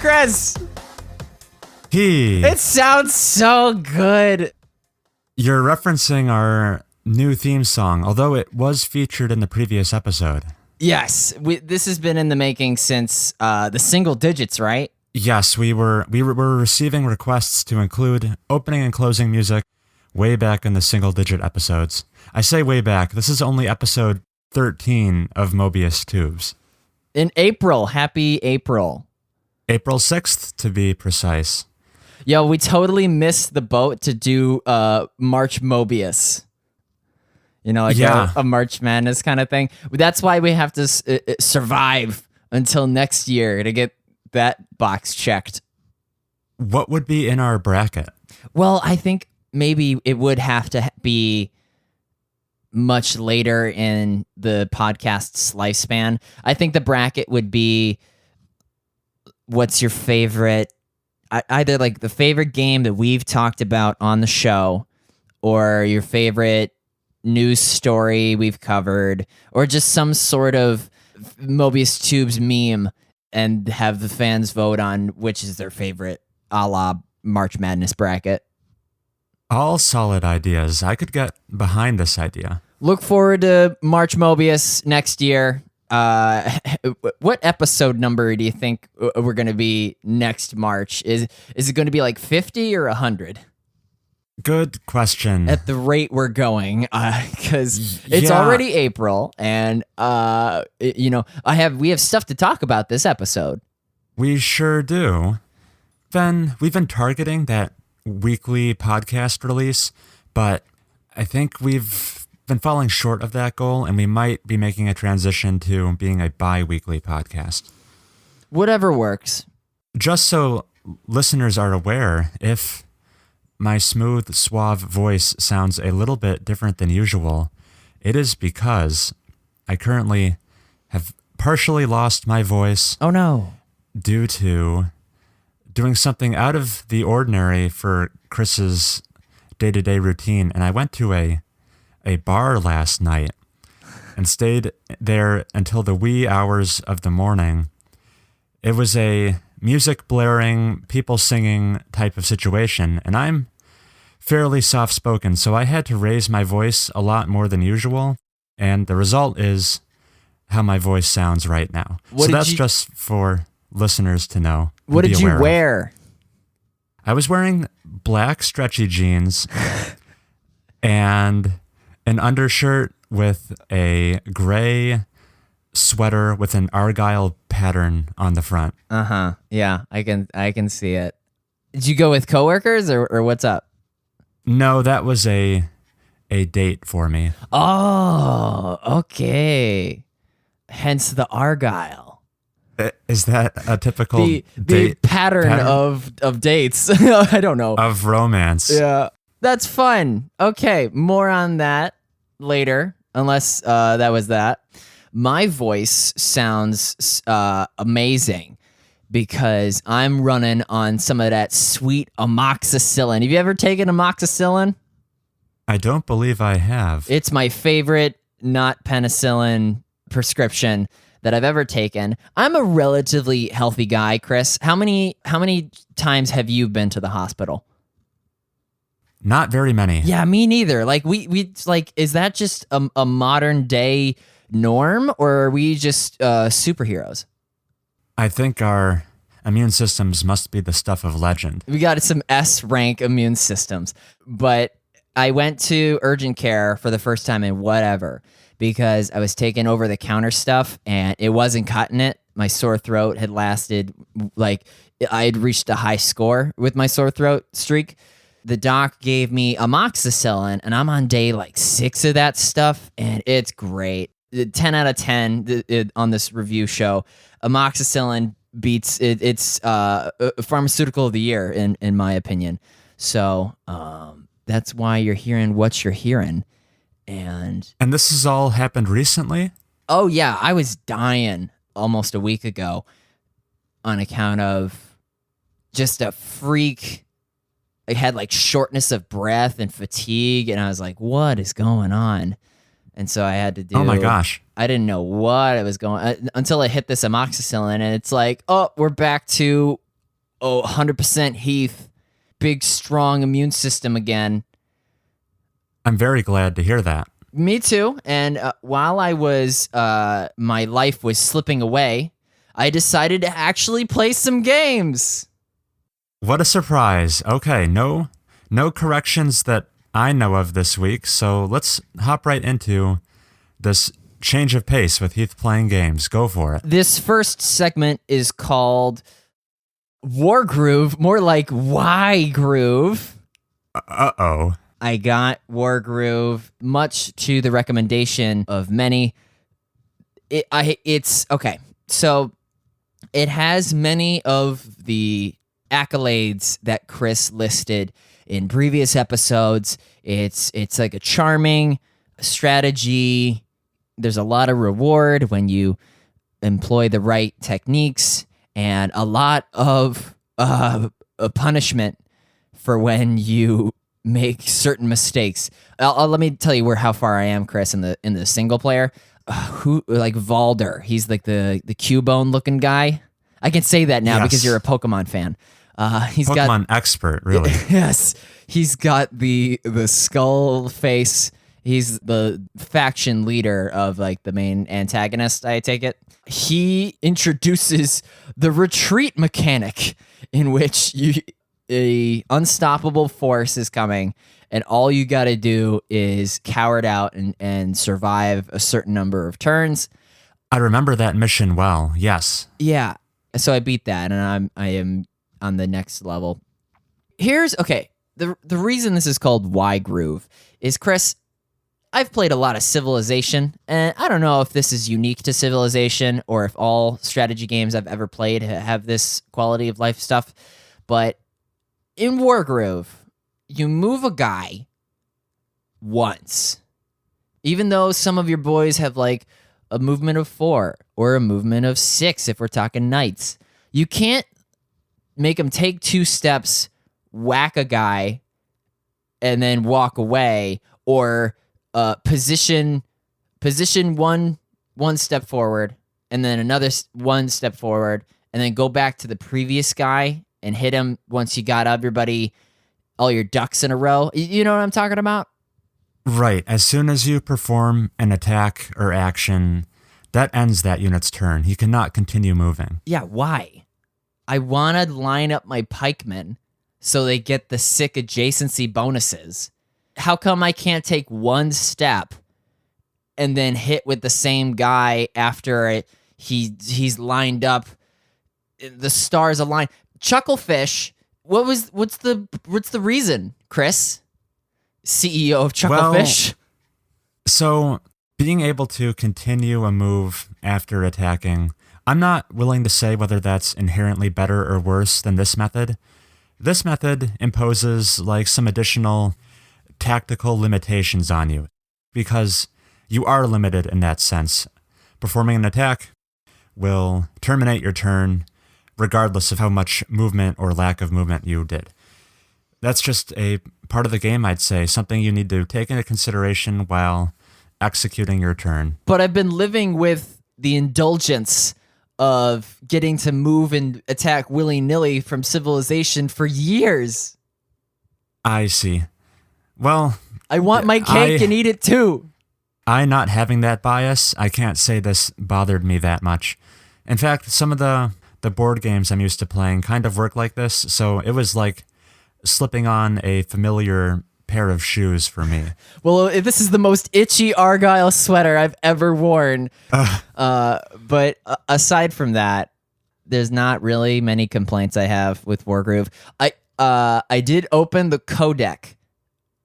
Chris. Heath. It sounds so good. You're referencing our new theme song, although it was featured in the previous episode. Yes, this has been in the making since the single digits, right? Yes, we were receiving requests to include opening and closing music way back in the single-digit episodes. I say way back. This is only episode 13 of Mobius Tubes. In April. Happy April. April 6th, to be precise. Yo, we totally missed the boat to do March Mobius. You know, like a March Madness kind of thing. That's why we have to survive until next year to get that box checked. What would be in our bracket? Well, I think maybe it would have to be much later in the podcast's lifespan. I think the bracket would be, what's your favorite, either like the favorite game that we've talked about on the show, or your favorite news story we've covered, or just some sort of Mobius Tubes meme, and have the fans vote on which is their favorite, a la March Madness bracket. All solid ideas. I could get behind this idea. Look forward to March Mobius next year. What episode number do you think we're going to be next March? Is it going to be like 50 or 100? Good question. At the rate we're going, because it's already April, and we have stuff to talk about this episode. We sure do. Ben, we've been targeting that weekly podcast release, but I think we've been falling short of that goal, and we might be making a transition to being a bi-weekly podcast. Whatever works. Just so listeners are aware, if my smooth, suave voice sounds a little bit different than usual, it is because I currently have partially lost my voice. Oh no. Due to doing something out of the ordinary for Chris's day-to-day routine. And I went to a bar last night and stayed there until the wee hours of the morning. It was a music blaring, people singing type of situation, and I'm fairly soft-spoken, so I had to raise my voice a lot more than usual, and the result is how my voice sounds right now. So that's just for listeners to know. What did you wear? I was wearing black stretchy jeans and an undershirt with a gray sweater with an Argyle pattern on the front. Yeah, I can see it. Did you go with coworkers or what's up? No, that was a date for me. Oh, okay. Hence the Argyle. Is that a typical the pattern of dates? I don't know. Of romance. Yeah. That's fun. Okay, more on that later, unless that was that. My voice sounds amazing because I'm running on some of that sweet amoxicillin. Have you ever taken amoxicillin? I don't believe I have. It's my favorite not penicillin prescription that I've ever taken. I'm a relatively healthy guy, Chris. How many times have you been to the hospital? Not very many. Yeah, me neither. Like we like, is that just a modern day norm, or are we just superheroes? I think our immune systems must be the stuff of legend. We got some S rank immune systems. But I went to urgent care for the first time in whatever, because I was taking over the counter stuff and it wasn't cutting it. My sore throat had lasted, like I had reached a high score with my sore throat streak. The doc gave me amoxicillin and I'm on day like 6 of that stuff and it's great. 10 out of 10 on this review show. Amoxicillin beats it. It's a pharmaceutical of the year in my opinion. So that's why you're hearing what you're hearing. And this has all happened recently? Oh yeah, I was dying almost a week ago on account of just a freak. I had like shortness of breath and fatigue, and I was like, what is going on? And so I had to do... Oh my gosh. I didn't know what it was going... until I hit this amoxicillin, and it's like, oh, we're back to Oh, 100% Heath. Big, strong immune system again. I'm very glad to hear that. Me too. And while I was, my life was slipping away, I decided to actually play some games. What a surprise. Okay, no corrections that I know of this week, so let's hop right into this change of pace with Heath playing games. Go for it. This first segment is called Wargroove, more like Y-Groove. Uh-oh. I got Wargroove, much to the recommendation of many. It's okay. So it has many of the accolades that Chris listed in previous episodes. It's like a charming strategy. There's a lot of reward when you employ the right techniques, and a lot of a punishment for when you make certain mistakes. Let me tell you how far I am, Chris, in the single player. Who like Valder? He's like the Cubone looking guy. I can say that now because you're a Pokemon fan. He's Pokemon expert, really. Yes, he's got the skull face. He's the faction leader of like the main antagonist, I take it. He introduces the retreat mechanic in which a unstoppable force is coming and all you got to do is cower it out and survive a certain number of turns. I remember that mission well. Yes. Yeah. So I beat that and I am on the next level. The reason this is called Y-Groove is, Chris, I've played a lot of Civilization, and I don't know if this is unique to Civilization or if all strategy games I've ever played have this quality of life stuff, but in Wargroove, you move a guy once. Even though some of your boys have like a movement of 4 or a movement of 6 if we're talking knights, you can't make them take 2 steps, whack a guy, and then walk away, or position one step forward and then another one step forward and then go back to the previous guy and hit him once you got everybody, all your ducks in a row. You know what I'm talking about? Right. As soon as you perform an attack or action, that ends that unit's turn. He cannot continue moving. Yeah, why? I want to line up my pikemen so they get the sick adjacency bonuses. How come I can't take one step and then hit with the same guy after he's lined up? The stars align. Chucklefish. What's the reason, Chris? CEO of Chucklefish. Well, so being able to continue a move after attacking, I'm not willing to say whether that's inherently better or worse than this method. This method imposes like some additional tactical limitations on you because you are limited in that sense. Performing an attack will terminate your turn regardless of how much movement or lack of movement you did. That's just a part of the game, I'd say, something you need to take into consideration while executing your turn. But I've been living with the indulgence of getting to move and attack willy-nilly from Civilization for years. I see. Well, I want my cake and eat it too. I not having that bias, I can't say this bothered me that much. In fact, some of the board games I'm used to playing kind of work like this, so it was like slipping on a familiar pair of shoes for me. Well, this is the most itchy Argyle sweater I've ever worn. But aside from that, there's not really many complaints I have with Wargroove. I did open the codec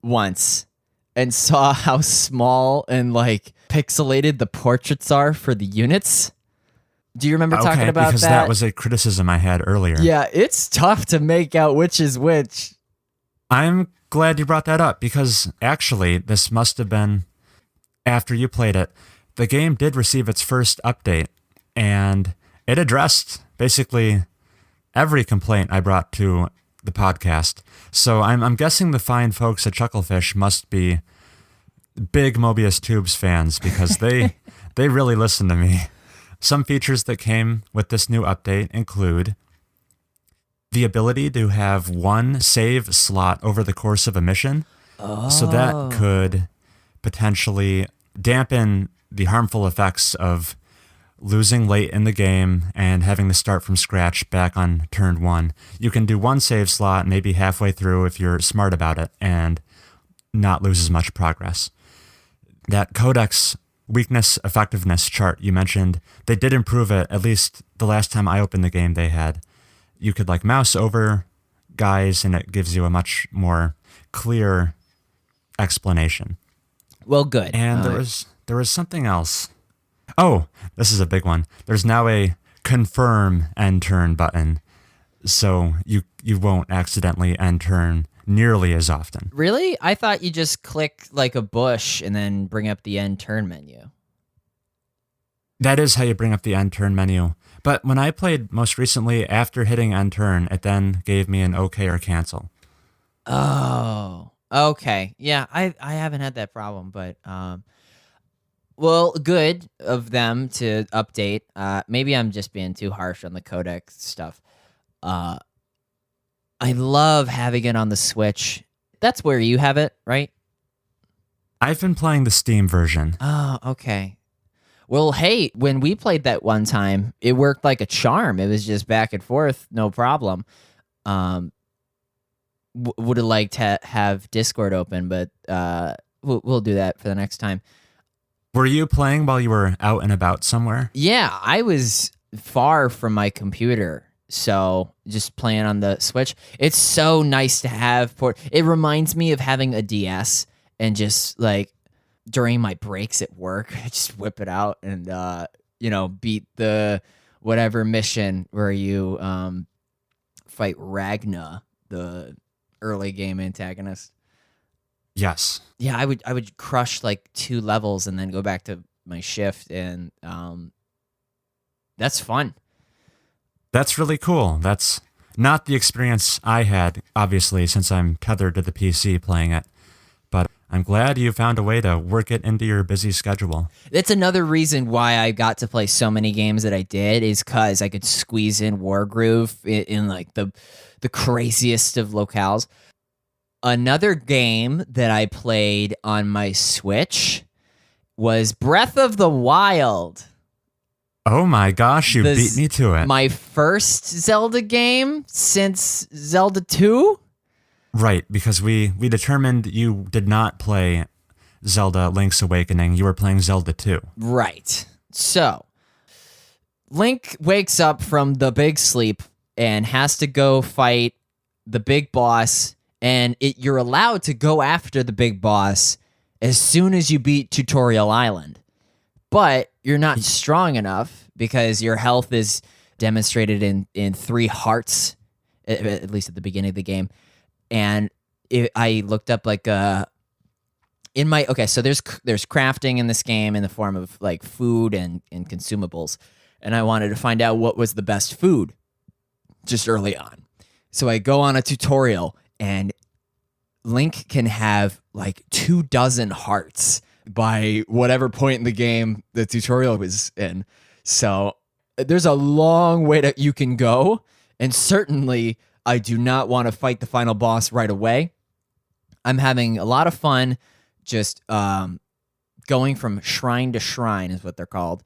once and saw how small and like pixelated the portraits are for the units. Do you remember talking about because that was a criticism I had earlier. Yeah, it's tough to make out which is which. I'm glad you brought that up because actually this must have been after you played it. The game did receive its first update and it addressed basically every complaint I brought to the podcast. So I'm guessing the fine folks at Chucklefish must be big Mobius Tubes fans because they really listen to me. Some features that came with this new update include the ability to have one save slot over the course of a mission. So that could potentially dampen the harmful effects of losing late in the game and having to start from scratch back on turn one. You can do one save slot maybe halfway through if you're smart about it and not lose as much progress. That codex weakness effectiveness chart you mentioned, they did improve it. At least the last time I opened the game, they had. You could like mouse over guys and it gives you a much more clear explanation. Well, good. And there was something else. Oh, this is a big one. There's now a confirm end turn button, so you won't accidentally end turn nearly as often. Really? I thought you just click like a bush and then bring up the end turn menu. That is how you bring up the end turn menu. But when I played most recently, after hitting end turn, it then gave me an OK or cancel. Oh, okay. Yeah, I haven't had that problem, but well, good of them to update. Maybe I'm just being too harsh on the codec stuff. I love having it on the Switch. That's where you have it, right? I've been playing the Steam version. Oh, okay. Well, hey, when we played that one time, it worked like a charm. It was just back and forth, no problem. Would have liked to have Discord open, but we'll do that for the next time. Were you playing while you were out and about somewhere? Yeah, I was far from my computer, so just playing on the Switch. It's so nice to have it reminds me of having a DS and just like during my breaks at work, I just whip it out and beat the whatever mission where you fight Ragna, the early game antagonist. Yes. Yeah, I would crush like 2 levels and then go back to my shift, and that's fun. That's really cool. That's not the experience I had, obviously, since I'm tethered to the PC playing it. But I'm glad you found a way to work it into your busy schedule. That's another reason why I got to play so many games that I did, is because I could squeeze in Wargroove in like the craziest of locales. Another game that I played on my Switch was Breath of the Wild. Oh my gosh, you beat me to it. My first Zelda game since Zelda 2? Right, because we determined you did not play Zelda Link's Awakening. You were playing Zelda 2. Right. So, Link wakes up from the big sleep and has to go fight the big boss, and you're allowed to go after the big boss as soon as you beat Tutorial Island. But you're not strong enough because your health is demonstrated in 3 hearts, at least at the beginning of the game. And I looked up like so there's crafting in this game in the form of like food and consumables. And I wanted to find out what was the best food just early on. So I go on a tutorial, and Link can have like 24 hearts by whatever point in the game the tutorial was in. So there's a long way that you can go, and certainly I do not want to fight the final boss right away. I'm having a lot of fun just going from shrine to shrine is what they're called.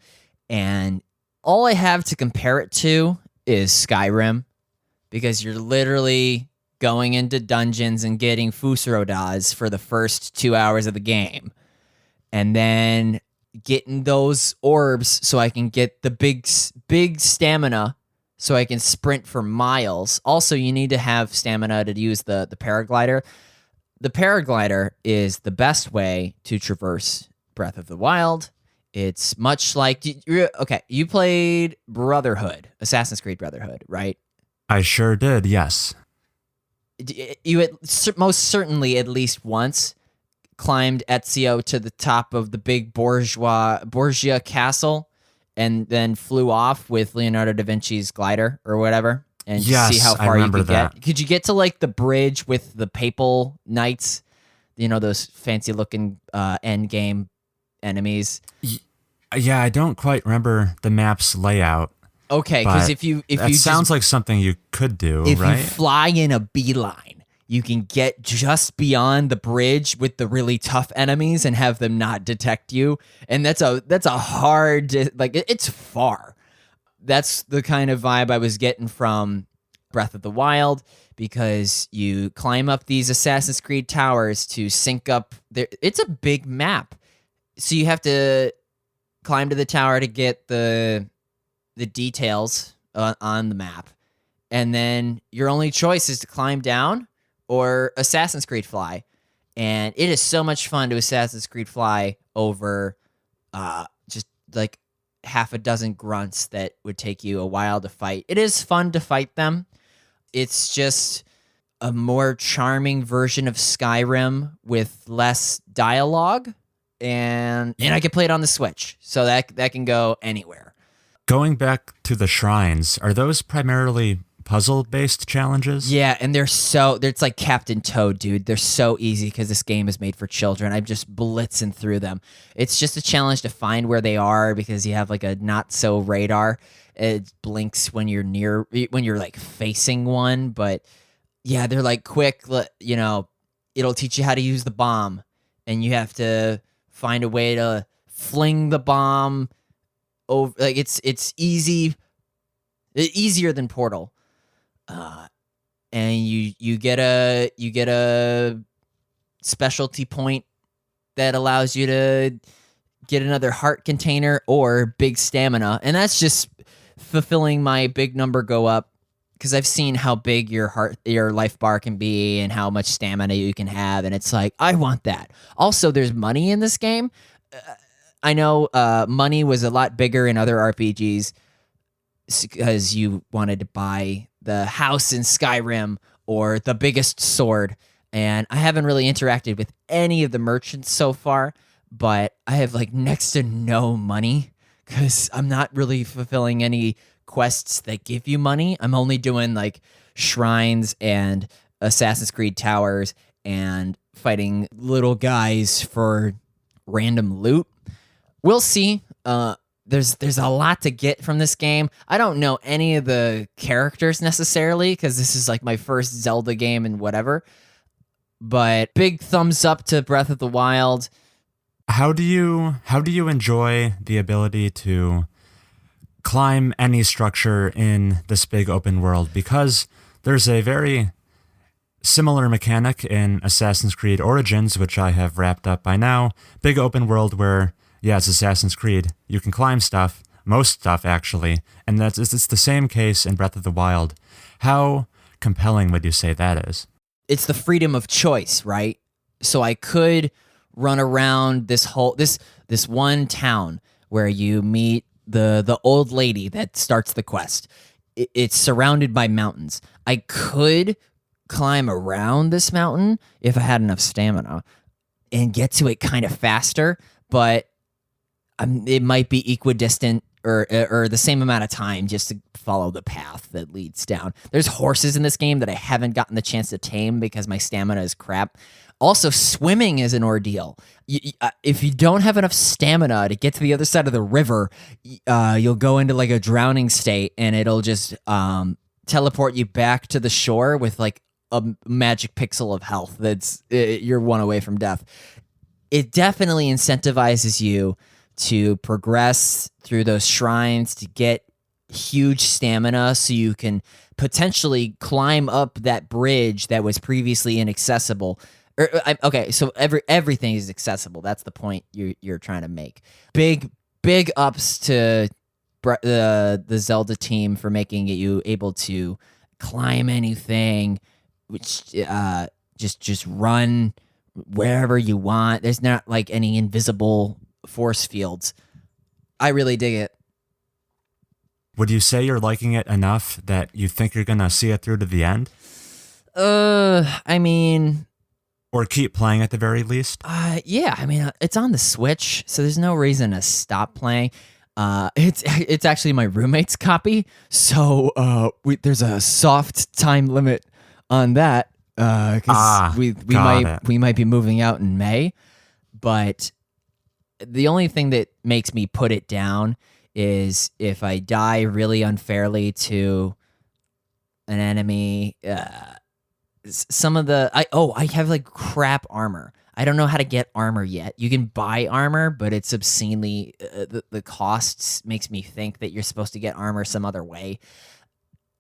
And all I have to compare it to is Skyrim, because you're literally going into dungeons and getting Fusurodas for the first 2 hours of the game. And then getting those orbs so I can get the big stamina so I can sprint for miles. Also, you need to have stamina to use the paraglider. The paraglider is the best way to traverse Breath of the Wild. It's much like... you played Brotherhood, Assassin's Creed Brotherhood, right? I sure did, yes. You most certainly at least once climbed Ezio to the top of the big Borgia castle and then flew off with Leonardo da Vinci's glider or whatever, and yes, see how far you could that. get. Could you get to like the bridge with the papal knights? You know, those fancy looking end game enemies? Yeah, I don't quite remember the map's layout. Okay, because if you sounds like something you could do, if right? you fly in a beeline, you can get just beyond the bridge with the really tough enemies and have them not detect you. And that's a hard, like, it's far. That's the kind of vibe I was getting from Breath of the Wild, because you climb up these Assassin's Creed towers to sync up there. It's a big map, so you have to climb to the tower to get the details on the map, and then your only choice is to climb down or Assassin's Creed fly. And it is so much fun to Assassin's Creed fly over just like half a dozen grunts that would take you a while to fight. It is fun to fight them. It's just a more charming version of Skyrim with less dialogue, and I can play it on the Switch, so that can go anywhere. Going back to the shrines, are those primarily puzzle-based challenges? Yeah, and it's like Captain Toad, dude. They're so easy because this game is made for children. I'm just blitzing through them. It's just a challenge to find where they are, because you have like a not-so radar. It blinks when you're like facing one, but yeah, they're like quick, it'll teach you how to use the bomb, and you have to find a way to fling the bomb over. Like, it's easier than Portal. And you get a specialty point that allows you to get another heart container or big stamina, and that's just fulfilling my big number go up, because I've seen how big your life bar can be and how much stamina you can have, and it's like, I want that. Also, there's money in this game. I know money was a lot bigger in other RPGs because you wanted to buy the house in Skyrim or the biggest sword, and I haven't really interacted with any of the merchants so far, but I have like next to no money because I'm not really fulfilling any quests that give you money. I'm only doing like shrines and Assassin's Creed towers and fighting little guys for random loot. We'll see. There's a lot to get from this game. I don't know any of the characters necessarily, because this is like my first Zelda game and whatever. But big thumbs up to Breath of the Wild. How do you enjoy the ability to climb any structure in this big open world? Because there's a very similar mechanic in Assassin's Creed Origins, which I have wrapped up by now. Big open world where, yeah, it's Assassin's Creed. You can climb stuff, most stuff actually, and it's the same case in Breath of the Wild. How compelling would you say that is? It's the freedom of choice, right? So I could run around this one town where you meet the old lady that starts the quest. It's surrounded by mountains. I could climb around this mountain if I had enough stamina and get to it kind of faster, but it might be equidistant or the same amount of time just to follow the path that leads down. There's horses in this game that I haven't gotten the chance to tame because my stamina is crap. Also, swimming is an ordeal. If you don't have enough stamina to get to the other side of the river, you'll go into like a drowning state, and it'll just teleport you back to the shore with like a magic pixel of health. You're one away from death. It definitely incentivizes you to progress through those shrines to get huge stamina so you can potentially climb up that bridge that was previously inaccessible. Okay, so everything is accessible. That's the point you're trying to make. Big ups to the Zelda team for making you able to climb anything, which just run wherever you want. There's not like any invisible force fields. I really dig it. Would you say you're liking it enough that you think you're gonna see it through to the end? I mean, or keep playing at the very least? Yeah. I mean, it's on the Switch, so there's no reason to stop playing. It's actually my roommate's copy, so there's a soft time limit on that because we might be moving out in May. But the only thing that makes me put it down is if I die really unfairly to an enemy, some of the I have like crap armor. I don't know how to get armor yet. You can buy armor, but it's obscenely the costs makes me think that you're supposed to get armor some other way.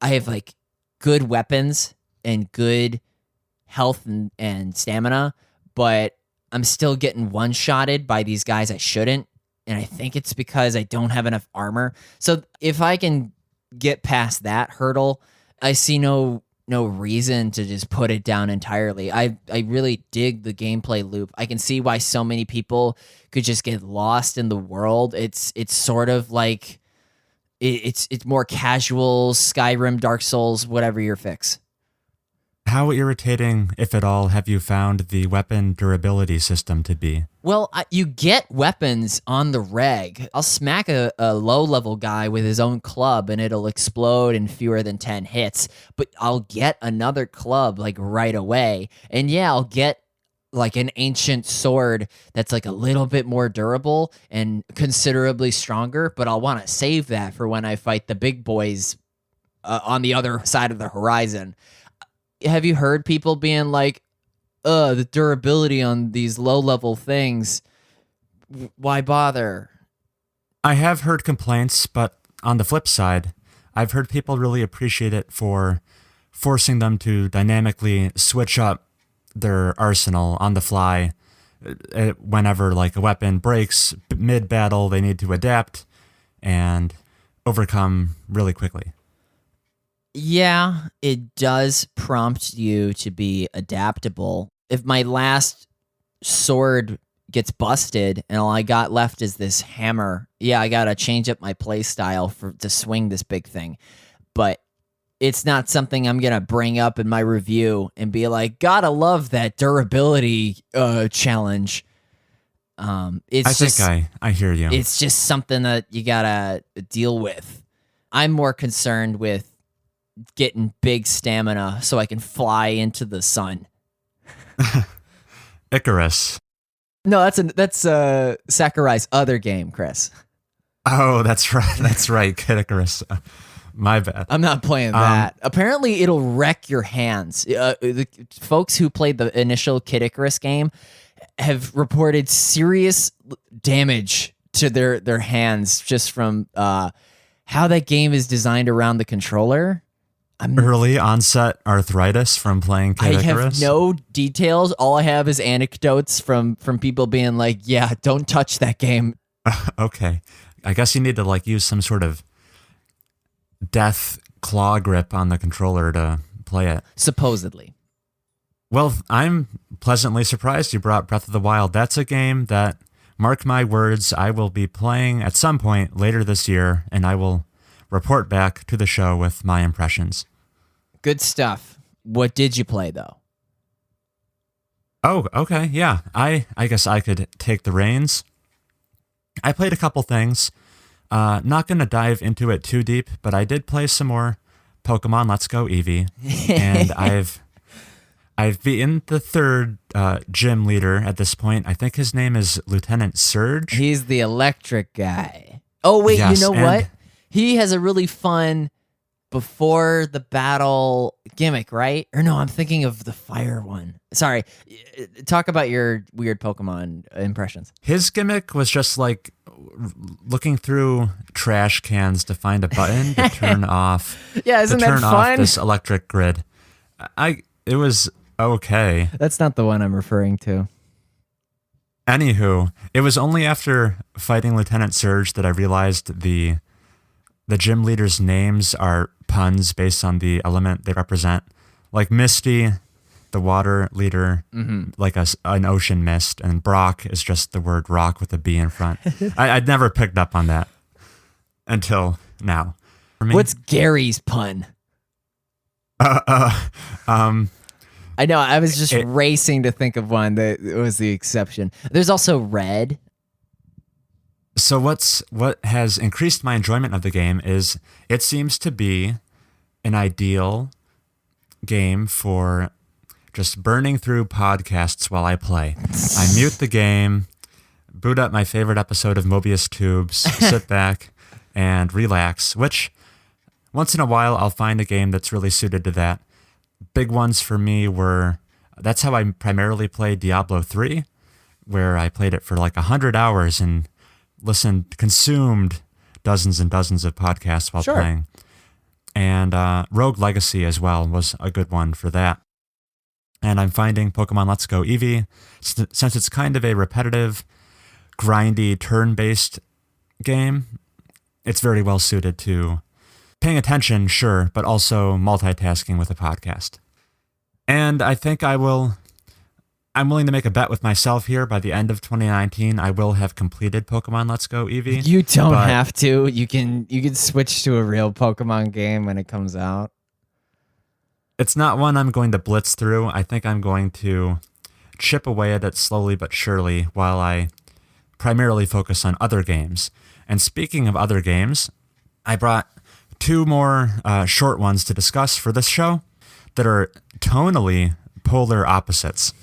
I have like good weapons and good health and stamina, but I'm still getting one-shotted by these guys I shouldn't, and I think it's because I don't have enough armor. So if I can get past that hurdle, I see no reason to just put it down entirely. I really dig the gameplay loop. I can see why so many people could just get lost in the world. It's sort of like it's more casual Skyrim, Dark Souls, whatever your fix. How irritating, if at all, have you found the weapon durability system to be? Well, you get weapons on the reg. I'll smack a low-level guy with his own club, and it'll explode in fewer than 10 hits. But I'll get another club, like, right away. And yeah, I'll get, like, an ancient sword that's, like, a little bit more durable and considerably stronger. But I'll want to save that for when I fight the big boys on the other side of the horizon. Have you heard people being like, the durability on these low-level things, why bother? I have heard complaints, but on the flip side, I've heard people really appreciate it for forcing them to dynamically switch up their arsenal on the fly. Whenever like a weapon breaks mid-battle, they need to adapt and overcome really quickly. Yeah, it does prompt you to be adaptable. If my last sword gets busted and all I got left is this hammer, yeah, I gotta change up my play style to swing this big thing. But it's not something I'm gonna bring up in my review and be like, gotta love that durability challenge. I hear you. It's just something that you gotta deal with. I'm more concerned with getting big stamina so I can fly into the sun. Icarus. No, that's Sakurai's other game, Chris. Oh, that's right. That's right. Kid Icarus. My bad. I'm not playing that. Apparently, it'll wreck your hands. The folks who played the initial Kid Icarus game have reported serious damage to their hands just from how that game is designed around the controller. Early onset arthritis from playing Kid Icarus? I have no details. All I have is anecdotes from people being like, yeah, don't touch that game. Okay. I guess you need to like use some sort of death claw grip on the controller to play it. Supposedly. Well, I'm pleasantly surprised you brought Breath of the Wild. That's a game that, mark my words, I will be playing at some point later this year, and I will report back to the show with my impressions. Good stuff. What did you play, though? Oh, okay, yeah. I guess I could take the reins. I played a couple things. Not going to dive into it too deep, but I did play some more Pokemon Let's Go Eevee, and I've beaten the third gym leader at this point. I think his name is Lieutenant Surge. He's the electric guy. Oh, wait, yes, you know what? He has a really fun before the battle gimmick, right? Or no, I'm thinking of the fire one. Sorry. Talk about your weird Pokemon impressions. His gimmick was just like looking through trash cans to find a button to turn off. Yeah, isn't that fun? Off this electric grid. It was okay. That's not the one I'm referring to. Anywho, it was only after fighting Lieutenant Surge that I realized the gym leaders' names are puns based on the element they represent. Like Misty, the water leader, like an ocean mist, and Brock is just the word rock with a B in front. I'd never picked up on that until now. What's Gary's pun? I know, I was just racing to think of one that was the exception. There's also Red. So what has increased my enjoyment of the game is it seems to be an ideal game for just burning through podcasts while I play. I mute the game, boot up my favorite episode of Mobius Tubes, sit back, and relax, which once in a while I'll find a game that's really suited to that. Big ones for me were, that's how I primarily played Diablo 3, where I played it for like 100 hours and consumed dozens and dozens of podcasts while playing. And Rogue Legacy as well was a good one for that. And I'm finding Pokemon Let's Go Eevee, since it's kind of a repetitive, grindy, turn-based game, it's very well suited to paying attention, sure, but also multitasking with a podcast. And I think I'm willing to make a bet with myself here. By the end of 2019, I will have completed Pokemon Let's Go Eevee. You don't have to. You can switch to a real Pokemon game when it comes out. It's not one I'm going to blitz through. I think I'm going to chip away at it slowly but surely while I primarily focus on other games. And speaking of other games, I brought 2 more short ones to discuss for this show that are tonally polar opposites.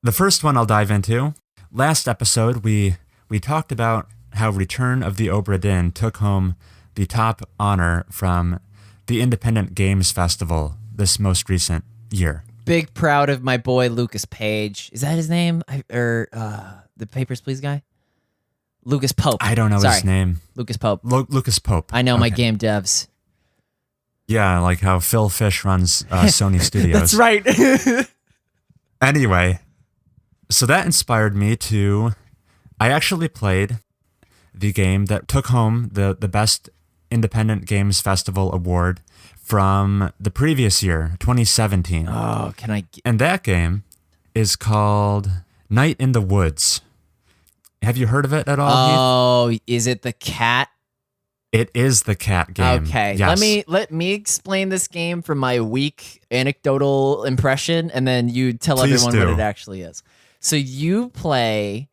The first one I'll dive into. Last episode, we talked about how Return of the Obra Dinn took home the top honor from the Independent Games Festival this most recent year. Big proud of my boy Lucas Page. Is that his name? The Papers, Please guy? Lucas Pope. I don't know his name. Lucas Pope. Lucas Pope. I know my game devs. Yeah, like how Phil Fish runs Sony Studios. That's right. Anyway, so that inspired me I actually played the game that took home the Best Independent Games Festival Award from the previous year, 2017. Oh, And that game is called Night in the Woods. Have you heard of it at all, Heath? Oh, is it the cat? It is the cat game. Okay, yes. let me explain this game from my weak anecdotal impression, and then you tell Please everyone do. what it actually is. So you play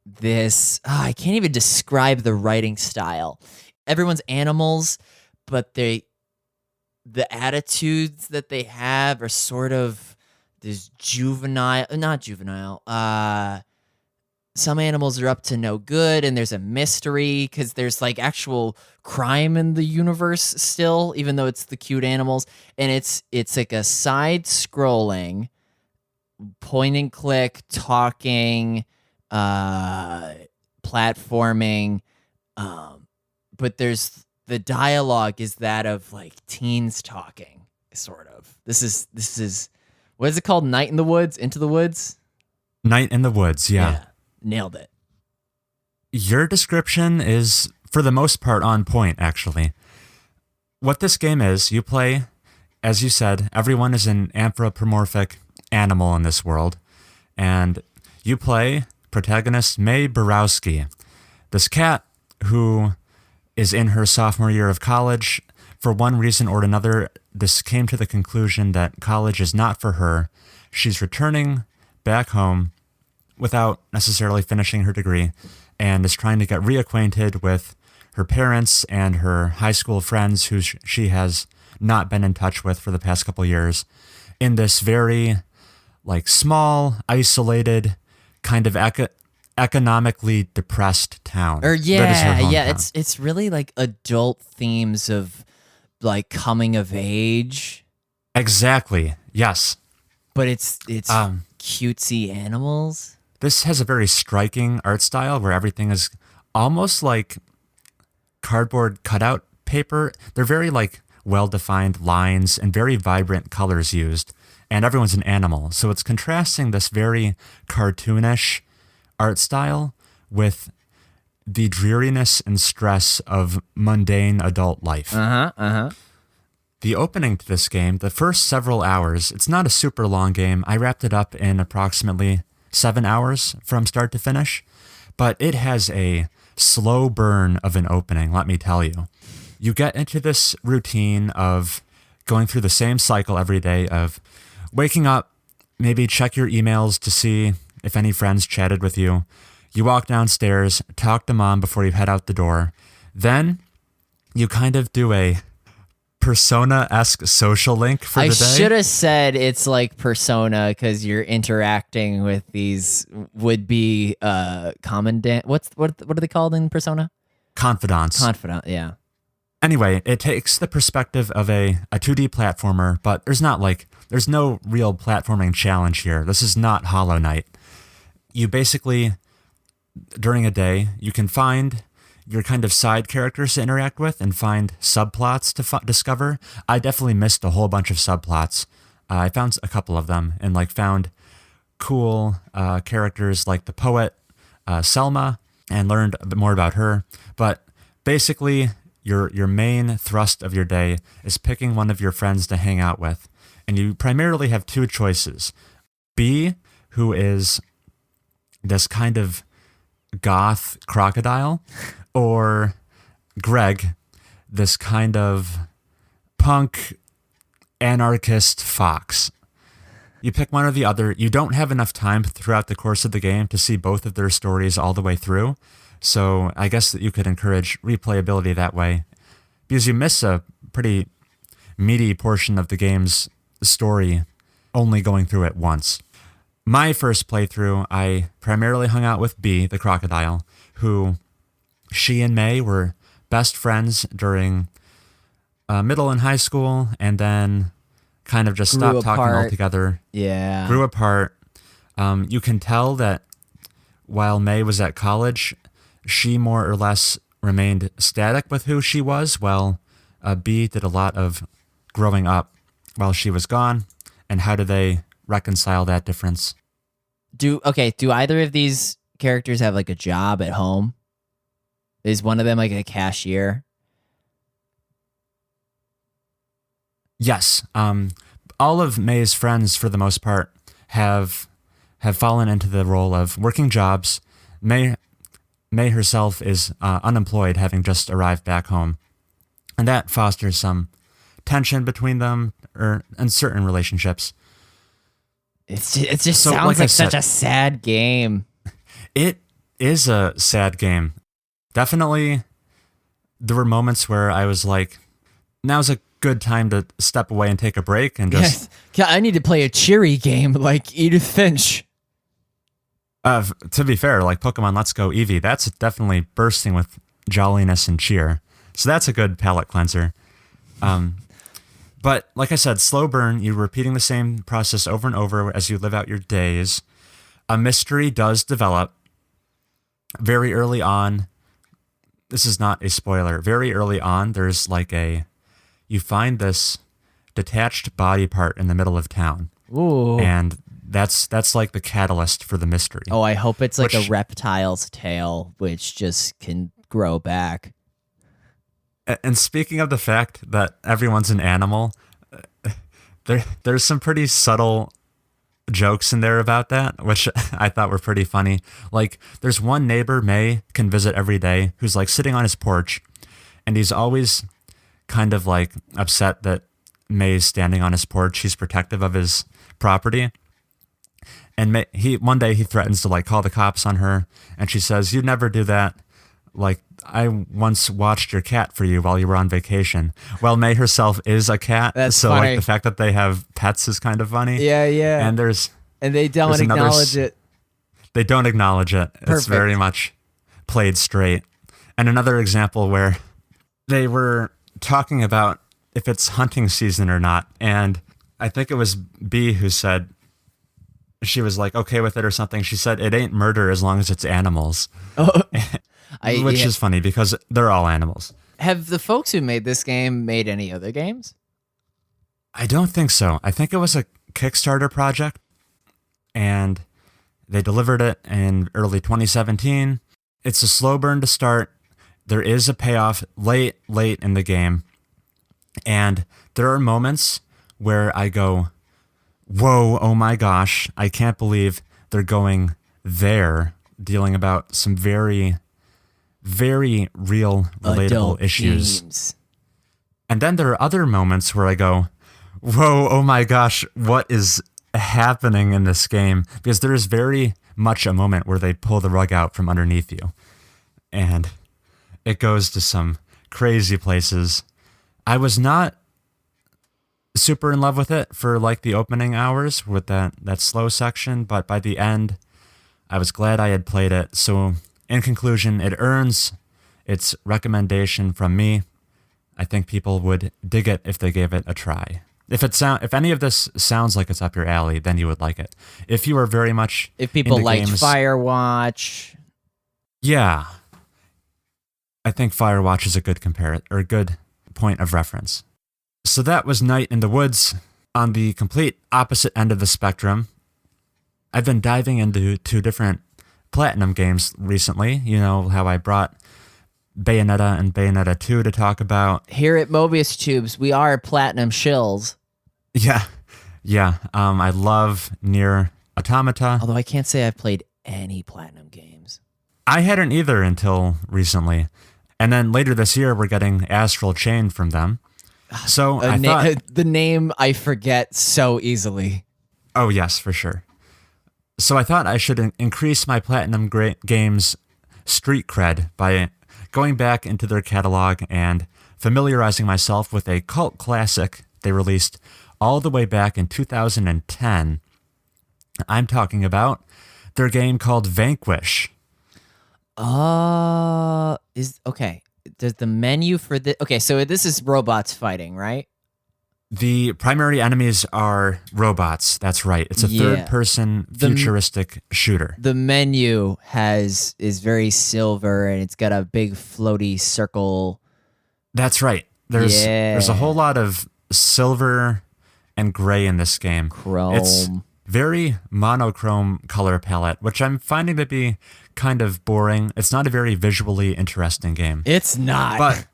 this. I can't even describe the writing style. Everyone's animals, but the attitudes that they have are sort of this not juvenile. Some animals are up to no good, and there's a mystery because there's like actual crime in the universe still, even though it's the cute animals. And it's like a side-scrolling, point-and-click, talking, platforming, but there's the dialogue is that of like teens talking, sort of. This is what is it called? Night in the Woods? Into the Woods? Night in the Woods, yeah. Nailed it. Your description is, for the most part, on point, actually. What this game is, you play, as you said, everyone is an anthropomorphic animal in this world, and you play protagonist May Borowski, this cat who is in her sophomore year of college. For one reason or another, this came to the conclusion that college is not for her. She's returning back home without necessarily finishing her degree, and is trying to get reacquainted with her parents and her high school friends who she has not been in touch with for the past couple years in this very like small, isolated, kind of economically depressed town. It's really like adult themes of like coming of age. Exactly. Yes. But it's cutesy animals. This has a very striking art style where everything is almost like cardboard cutout paper. They're very like well-defined lines and very vibrant colors used, and everyone's an animal. So it's contrasting this very cartoonish art style with the dreariness and stress of mundane adult life. The opening to this game, the first several hours, it's not a super long game. I wrapped it up in approximately 7 hours from start to finish, but it has a slow burn of an opening, let me tell you. You get into this routine of going through the same cycle every day of waking up, maybe check your emails to see if any friends chatted with you. You walk downstairs, talk to mom before you head out the door. Then you kind of do a Persona-esque social link for the day. I should have said it's like Persona because you're interacting with these would-be what are they called in Persona? confidants. Confidant, yeah. Anyway, it takes the perspective of a 2D platformer, but there's no real platforming challenge here. This is not Hollow Knight. You basically, during a day, you can find your kind of side characters to interact with and find subplots to discover. I definitely missed a whole bunch of subplots. I found a couple of them and found cool characters like the poet Selma and learned a bit more about her. But basically, your main thrust of your day is picking one of your friends to hang out with. And you primarily have two choices. B, who is this kind of goth crocodile, or Greg, this kind of punk anarchist fox. You pick one or the other. You don't have enough time throughout the course of the game to see both of their stories all the way through. So I guess that you could encourage replayability that way, because you miss a pretty meaty portion of the game's story only going through it once. My first playthrough, I primarily hung out with B, the crocodile, who she and May were best friends during middle and high school, and then kind of just stopped talking altogether. Yeah. Grew apart. You can tell that while May was at college, she more or less remained static with who she was, while B did a lot of growing up while she was gone. And how do they reconcile that difference? Do either of these characters have a job at home? Is one of them a cashier? Yes. All of May's friends, for the most part, have fallen into the role of working jobs. May herself is unemployed, having just arrived back home. And that fosters some tension between them or in certain relationships. It just sounds like such a sad game. It is a sad game. Definitely, there were moments where I was like, now's a good time to step away and take a break and just... Yes. I need to play a cheery game like Edith Finch. To be fair, like Pokemon Let's Go Eevee, that's definitely bursting with jolliness and cheer. So that's a good palate cleanser. But like I said, slow burn, you're repeating the same process over and over as you live out your days. A mystery does develop very early on. This is not a spoiler. Very early on, there's you find this detached body part in the middle of town. Ooh. And that's like the catalyst for the mystery. Oh, I hope it's like a reptile's tail, which just can grow back. And speaking of the fact that everyone's an animal, there's some pretty subtle jokes in there about that, which I thought were pretty funny. Like, there's one neighbor May can visit every day who's sitting on his porch, and he's always kind of upset that May's standing on his porch. He's protective of his property. And one day he threatens to call the cops on her, and she says, "You'd never do that. I once watched your cat for you while you were on vacation." Well, May herself is a cat. That's funny. The fact that they have pets is kind of funny. Yeah, yeah. And they don't acknowledge it. They don't acknowledge it. Perfect. It's very much played straight. And another example where they were talking about if it's hunting season or not, and I think it was B who said she was okay with it or something. She said it ain't murder as long as it's animals. Oh. Which is funny because they're all animals. Have the folks who made this game made any other games? I don't think so. I think it was a Kickstarter project, and they delivered it in early 2017. It's a slow burn to start. There is a payoff late in the game, and there are moments where I go, whoa, oh my gosh, I can't believe they're going there, dealing about some very, very real, relatable adult issues. Games. And then there are other moments where I go, whoa, oh my gosh, what is happening in this game? Because there is very much a moment where they pull the rug out from underneath you. And it goes to some crazy places. I was not super in love with it for the opening hours with that slow section, but by the end, I was glad I had played it. So in conclusion, it earns It's recommendation from me. I think people would dig it if they gave it a try. If any of this sounds like it's up your alley, then you would like it. If you are very much If people into liked games, Firewatch, yeah, I think Firewatch is a good good point of reference. So that was Night in the Woods. On the complete opposite end of the spectrum, I've been diving into 2 different Platinum games recently. You know how I brought Bayonetta and Bayonetta 2 to talk about. here at Mobius Tubes, we are Platinum shills. Yeah. I love Nier Automata. Although I can't say I've played any Platinum games. I hadn't either until recently. And then later this year, we're getting Astral Chain from them. So I thought... The name I forget so easily. Oh, yes, for sure. So I thought I should increase my Platinum Games street cred by going back into their catalog and familiarizing myself with a cult classic they released all the way back in 2010. I'm talking about their game called Vanquish. Okay. Does the menu for the... Okay, so this is robots fighting, right? The primary enemies are robots. That's right. It's a third-person futuristic shooter. The menu is very silver, and it's got a big floaty circle. That's right. There's a whole lot of silver and gray in this game. Chrome. It's very monochrome color palette, which I'm finding to be kind of boring. It's not a very visually interesting game. It's not. But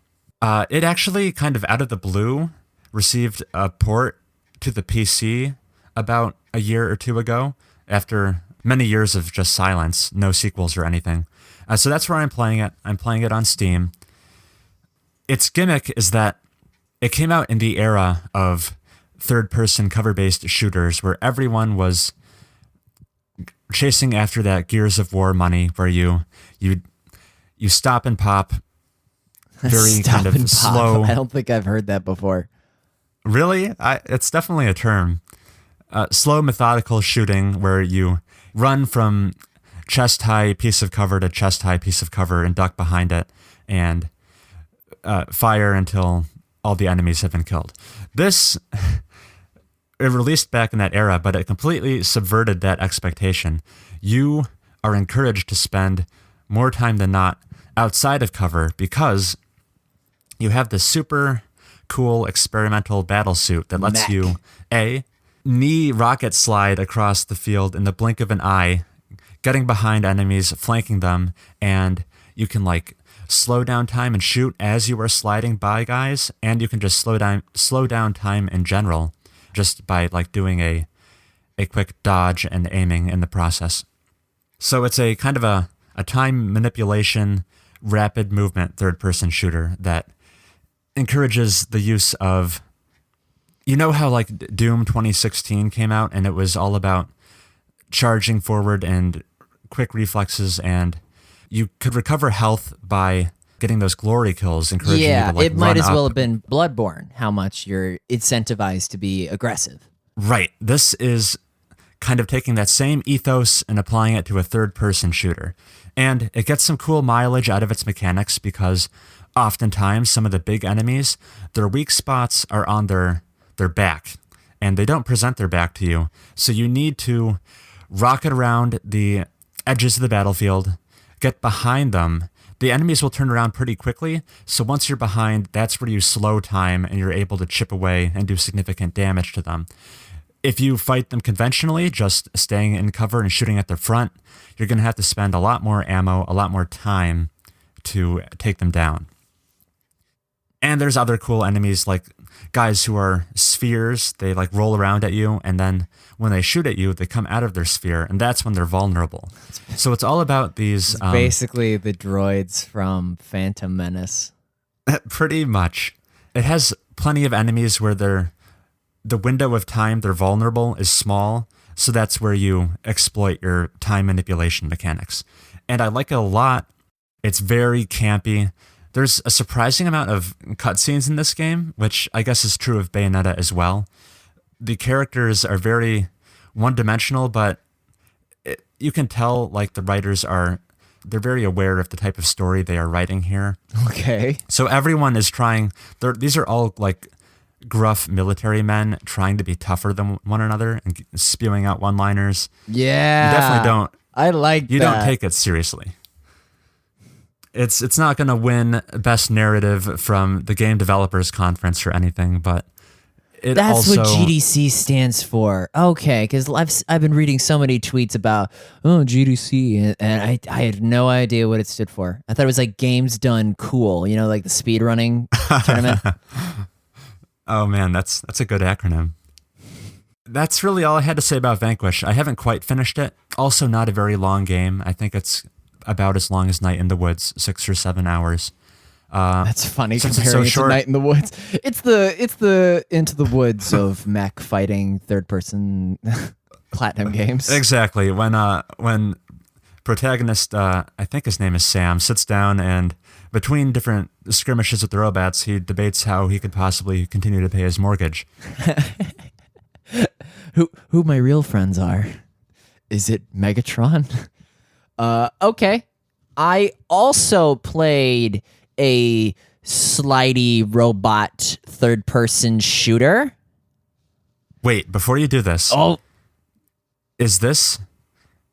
it actually kind of out of the blue received a port to the PC about a year or 2 ago after many years of just silence, no sequels or anything. So that's where I'm playing it. I'm playing it on Steam. Its gimmick is that it came out in the era of third-person cover-based shooters where everyone was chasing after that Gears of War money where you stop and pop very kind of slow. I don't think I've heard that before. Really? It's definitely a term. Slow, methodical shooting where you run from chest-high piece of cover to chest-high piece of cover and duck behind it and fire until all the enemies have been killed. This, it released back in that era, but it completely subverted that expectation. You are encouraged to spend more time than not outside of cover because you have this super cool experimental battle suit that lets you knee rocket slide across the field in the blink of an eye, getting behind enemies, flanking them, and you can like slow down time and shoot as you are sliding by guys, and you can just slow down time in general just by like doing a quick dodge and aiming in the process. So it's a kind of a time manipulation, rapid movement third-person shooter that encourages the use of, you know how like Doom 2016 came out and it was all about charging forward and quick reflexes, and you could recover health by getting those glory kills, encouraging you to like it might as well up. have been Bloodborne, how much you're incentivized to be aggressive. Right. This is kind of taking that same ethos and applying it to a third-person shooter. And it gets some cool mileage out of its mechanics because oftentimes some of the big enemies, their weak spots are on their back, and they don't present their back to you. So you need to rocket around the edges of the battlefield, get behind them. The enemies will turn around pretty quickly, so once you're behind, that's where you slow time and you're able to chip away and do significant damage to them. If you fight them conventionally, just staying in cover and shooting at the front, you're going to have to spend a lot more ammo, a lot more time to take them down. And there's other cool enemies like guys who are spheres. They like roll around at you, and then when they shoot at you, they come out of their sphere, and that's when they're vulnerable. So it's all about these... basically the droids from Phantom Menace. Pretty much. It has plenty of enemies where the window of time they're vulnerable is small, so that's where you exploit your time manipulation mechanics. And I like it a lot. It's very campy. There's a surprising amount of cutscenes in this game, which I guess is true of Bayonetta as well. The characters are very one-dimensional, but you can tell like the writers are they're very aware of the type of story they are writing here. Okay. So everyone is trying. These are all like gruff military men trying to be tougher than one another and spewing out one-liners. Yeah. You definitely don't. I like You that. don't take it seriously. It's not going to win best narrative from the Game Developers Conference or anything, but That's what GDC stands for. Okay, because I've been reading so many tweets about GDC, and I had no idea what it stood for. I thought it was like games done cool, you know, like the speedrunning tournament. Oh man, that's a good acronym. That's really all I had to say about Vanquish. I haven't quite finished it. Also, not a very long game. I think it's about as long as Night in the Woods, 6 or 7 hours. That's funny since comparing it's so it to short. Night in the Woods. It's the Into the Woods of mech fighting third person platinum games. Exactly. When protagonist, I think his name is Sam, sits down and between different skirmishes with the robots, he debates how he could possibly continue to pay his mortgage. Who my real friends are? Is it Megatron? Okay. I also played a slidey robot third-person shooter. Wait, before you do this, Oh, is this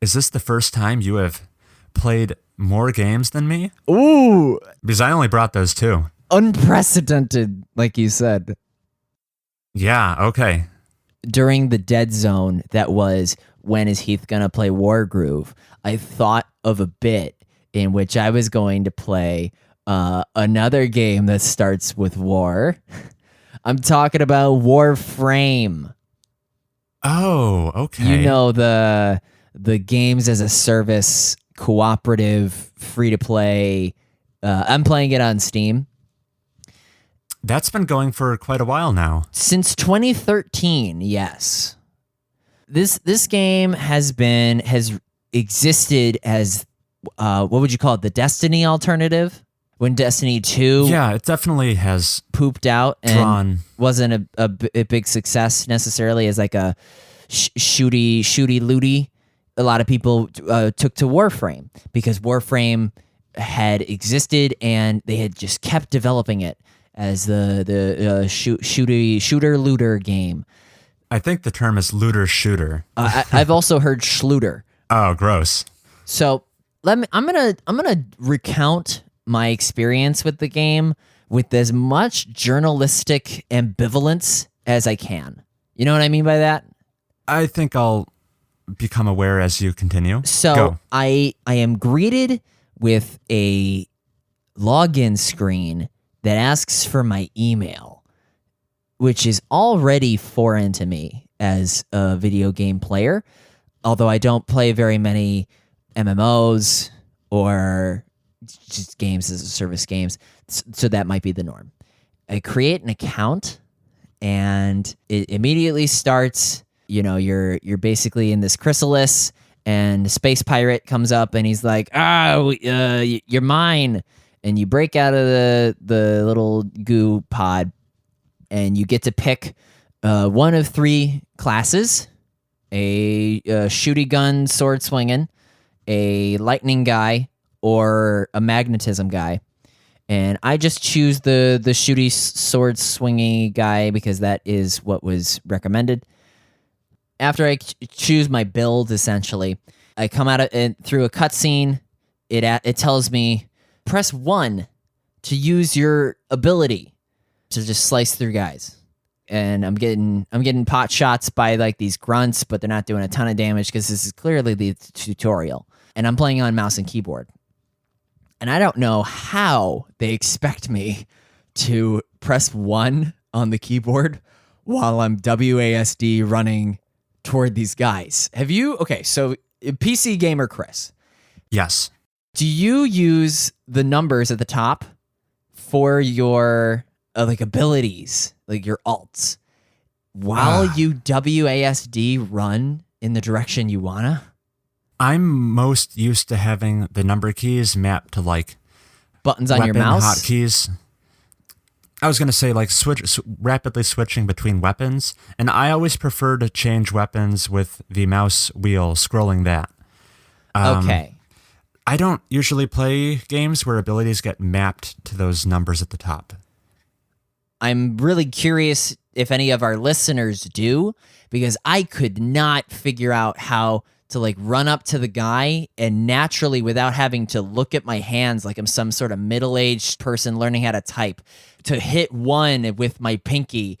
the first time you have played more games than me? ooh, Because I only brought those 2. unprecedented, like you said. Yeah, okay. During the dead zone that was when is Heath gonna play Wargroove, I thought of a bit in which I was going to play another game that starts with war. I'm talking about Warframe. Oh, okay. You know, the games as a service, cooperative, free to play. I'm playing it on Steam. That's been going for quite a while now. Since 2013, yes. This game has existed as what would you call it? The Destiny alternative? When Destiny 2 Yeah, it definitely has pooped out and drawn. wasn't a big success necessarily as like a shooty looty. A lot of people took to Warframe because Warframe had existed and they had just kept developing it as the shooter looter game. I think the term is looter shooter. I've also heard schluter. Oh, gross. So I'm gonna recount my experience with the game with as much journalistic ambivalence as I can. You know what I mean by that? I think I'll become aware as you continue. So Go. I am greeted with a login screen that asks for my email, which is already foreign to me as a video game player, although I don't play very many MMOs or just games as a service games, so that might be the norm. I create an account and it immediately starts, you know, you're basically in this chrysalis and a space pirate comes up and he's like, you're mine. And you break out of the little goo pod and you get to pick one of 3 classes, a shooty gun sword swinging, a lightning guy, or a magnetism guy. And I just choose the shooty sword swingy guy because that is what was recommended. After I choose my build, essentially, I come out through a cutscene. It tells me, press 1 to use your ability to just slice through guys. And I'm getting pot shots by like these grunts, but they're not doing a ton of damage because this is clearly the tutorial. And I'm playing on mouse and keyboard. And I don't know how they expect me to press 1 on the keyboard while I'm WASD running toward these guys. So PC gamer Chris, Yes. do you use the numbers at the top for your like abilities, like your alts, while you WASD run in the direction you wanna? I'm most used to having the number keys mapped to like Buttons on your weapon mouse? hotkeys. I was going to say like rapidly switching between weapons, and I always prefer to change weapons with the mouse wheel scrolling that. Okay. I don't usually play games where abilities get mapped to those numbers at the top. I'm really curious if any of our listeners do, because I could not figure out how to like run up to the guy and naturally, without having to look at my hands like I'm some sort of middle-aged person learning how to type, to hit one with my pinky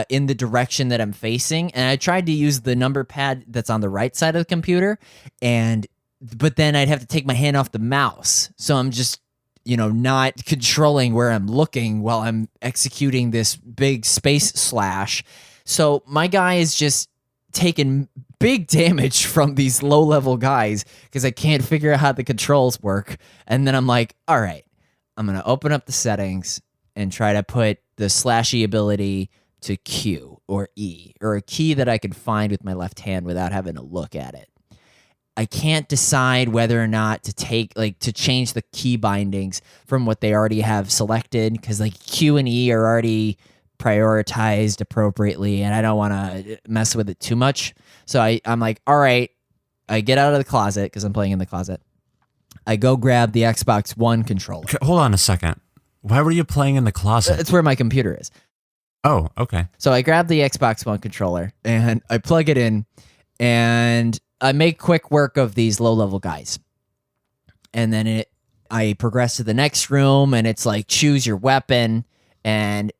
in the direction that I'm facing. And I tried to use the number pad that's on the right side of the computer, but then I'd have to take my hand off the mouse. So I'm just, not controlling where I'm looking while I'm executing this big space slash. So my guy is just taking big damage from these low-level guys because I can't figure out how the controls work. And then I'm like, all right, I'm going to open up the settings and try to put the slashy ability to Q or E, or a key that I can find with my left hand without having to look at it. I can't decide whether or not to change the key bindings from what they already have selected, because like Q and E are already prioritized appropriately and I don't want to mess with it too much. So I'm like, all right, I get out of the closet because I'm playing in the closet. I go grab the Xbox One controller. Okay, hold on a second. Why were you playing in the closet? It's where my computer is. Oh, okay. So I grab the Xbox One controller and I plug it in and I make quick work of these low-level guys. And then I progress to the next room and it's like, choose your weapon. And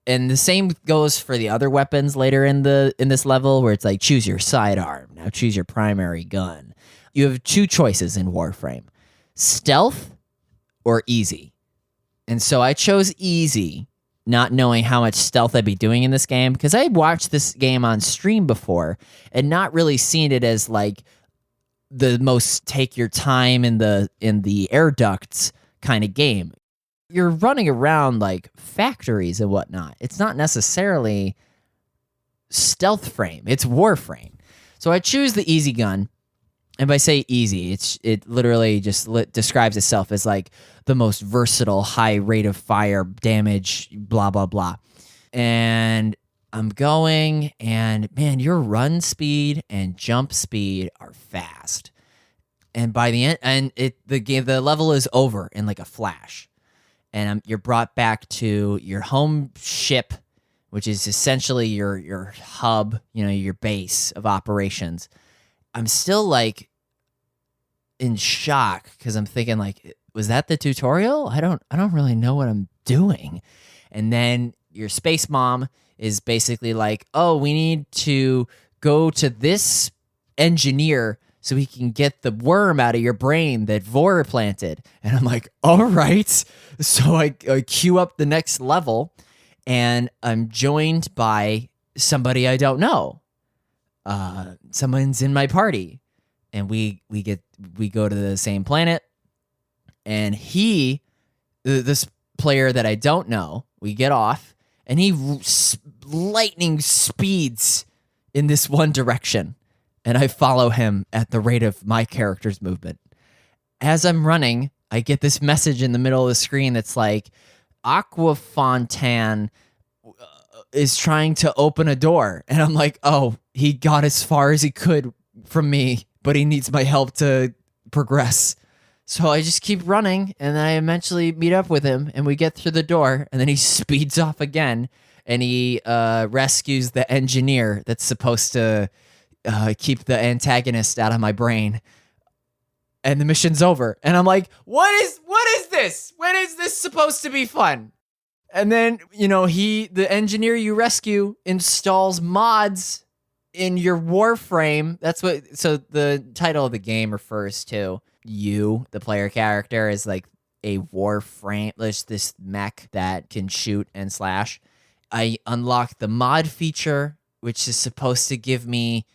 the same goes for the other weapons later in this level, where it's like, choose your sidearm. Now choose your primary gun. You have two choices in Warframe: stealth or easy. And so I chose easy, not knowing how much stealth I'd be doing in this game, because I watched this game on stream before and not really seen it as like the most take your time in the air ducts kind of game. You're running around like factories and whatnot. It's not necessarily stealth frame. It's Warframe. So I choose the easy gun. And by say easy, it literally just describes itself as like the most versatile, high rate of fire, damage, blah, blah, blah. And I'm going, and man, your run speed and jump speed are fast. And by the end, the level is over in like a flash. And you're brought back to your home ship, which is essentially your hub, your base of operations. I'm still like in shock because I'm thinking like, was that the tutorial? I don't really know what I'm doing. And then your space mom is basically like, oh, we need to go to this engineer so he can get the worm out of your brain that Vor planted. And I'm like, all right. So I queue up the next level, and I'm joined by somebody I don't know. Someone's in my party, and we go to the same planet, and this player that I don't know, we get off, and he lightning speeds in this one direction, and I follow him at the rate of my character's movement. As I'm running, I get this message in the middle of the screen that's like, Aqua Fontaine is trying to open a door. And I'm like, oh, he got as far as he could from me, but he needs my help to progress. So I just keep running, and then I eventually meet up with him, and we get through the door, and then he speeds off again, and he rescues the engineer that's supposed to keep the antagonist out of my brain. And the mission's over. And I'm like, what is this? When is this supposed to be fun? And then, the engineer you rescue installs mods in your Warframe. So the title of the game refers to you, the player character, is like a Warframe. There's this mech that can shoot and slash. I unlock the mod feature, which is supposed to give me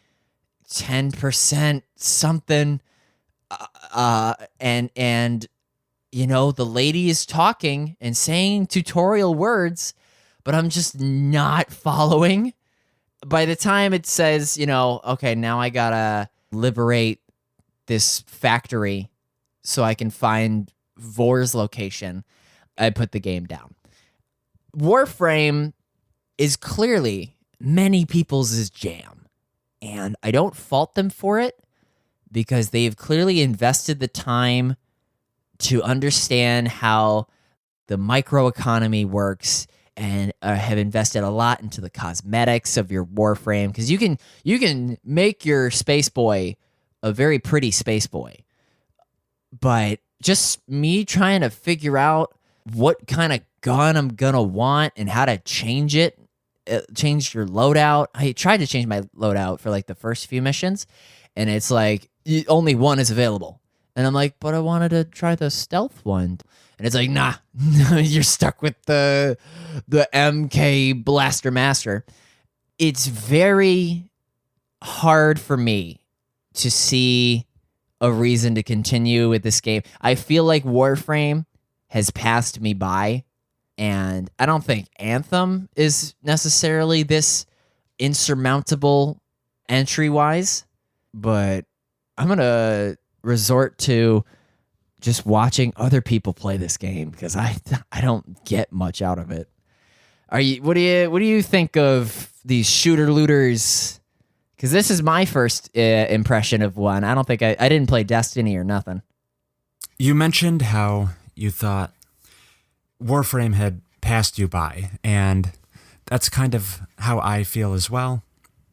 10% something. And the lady is talking and saying tutorial words, but I'm just not following. By the time it says, okay, now I gotta liberate this factory so I can find Vor's location, I put the game down. Warframe is clearly many people's jam, and I don't fault them for it, because they've clearly invested the time to understand how the microeconomy works and have invested a lot into the cosmetics of your Warframe, because you can make your space boy a very pretty space boy. But just me trying to figure out what kind of gun I'm gonna want and how to change it, change your loadout. I tried to change my loadout for like the first few missions, and it's like only one is available. And I'm like, but I wanted to try the stealth one. And it's like, nah, you're stuck with the MK Blaster Master. It's very hard for me to see a reason to continue with this game. I feel like Warframe has passed me by, and I don't think Anthem is necessarily this insurmountable entry-wise, but I'm going to resort to just watching other people play this game because I don't get much out of it. What do you think of these shooter looters? Because this is my first impression of one. I don't think I didn't play Destiny or nothing. You mentioned how you thought Warframe had passed you by, and that's kind of how I feel as well.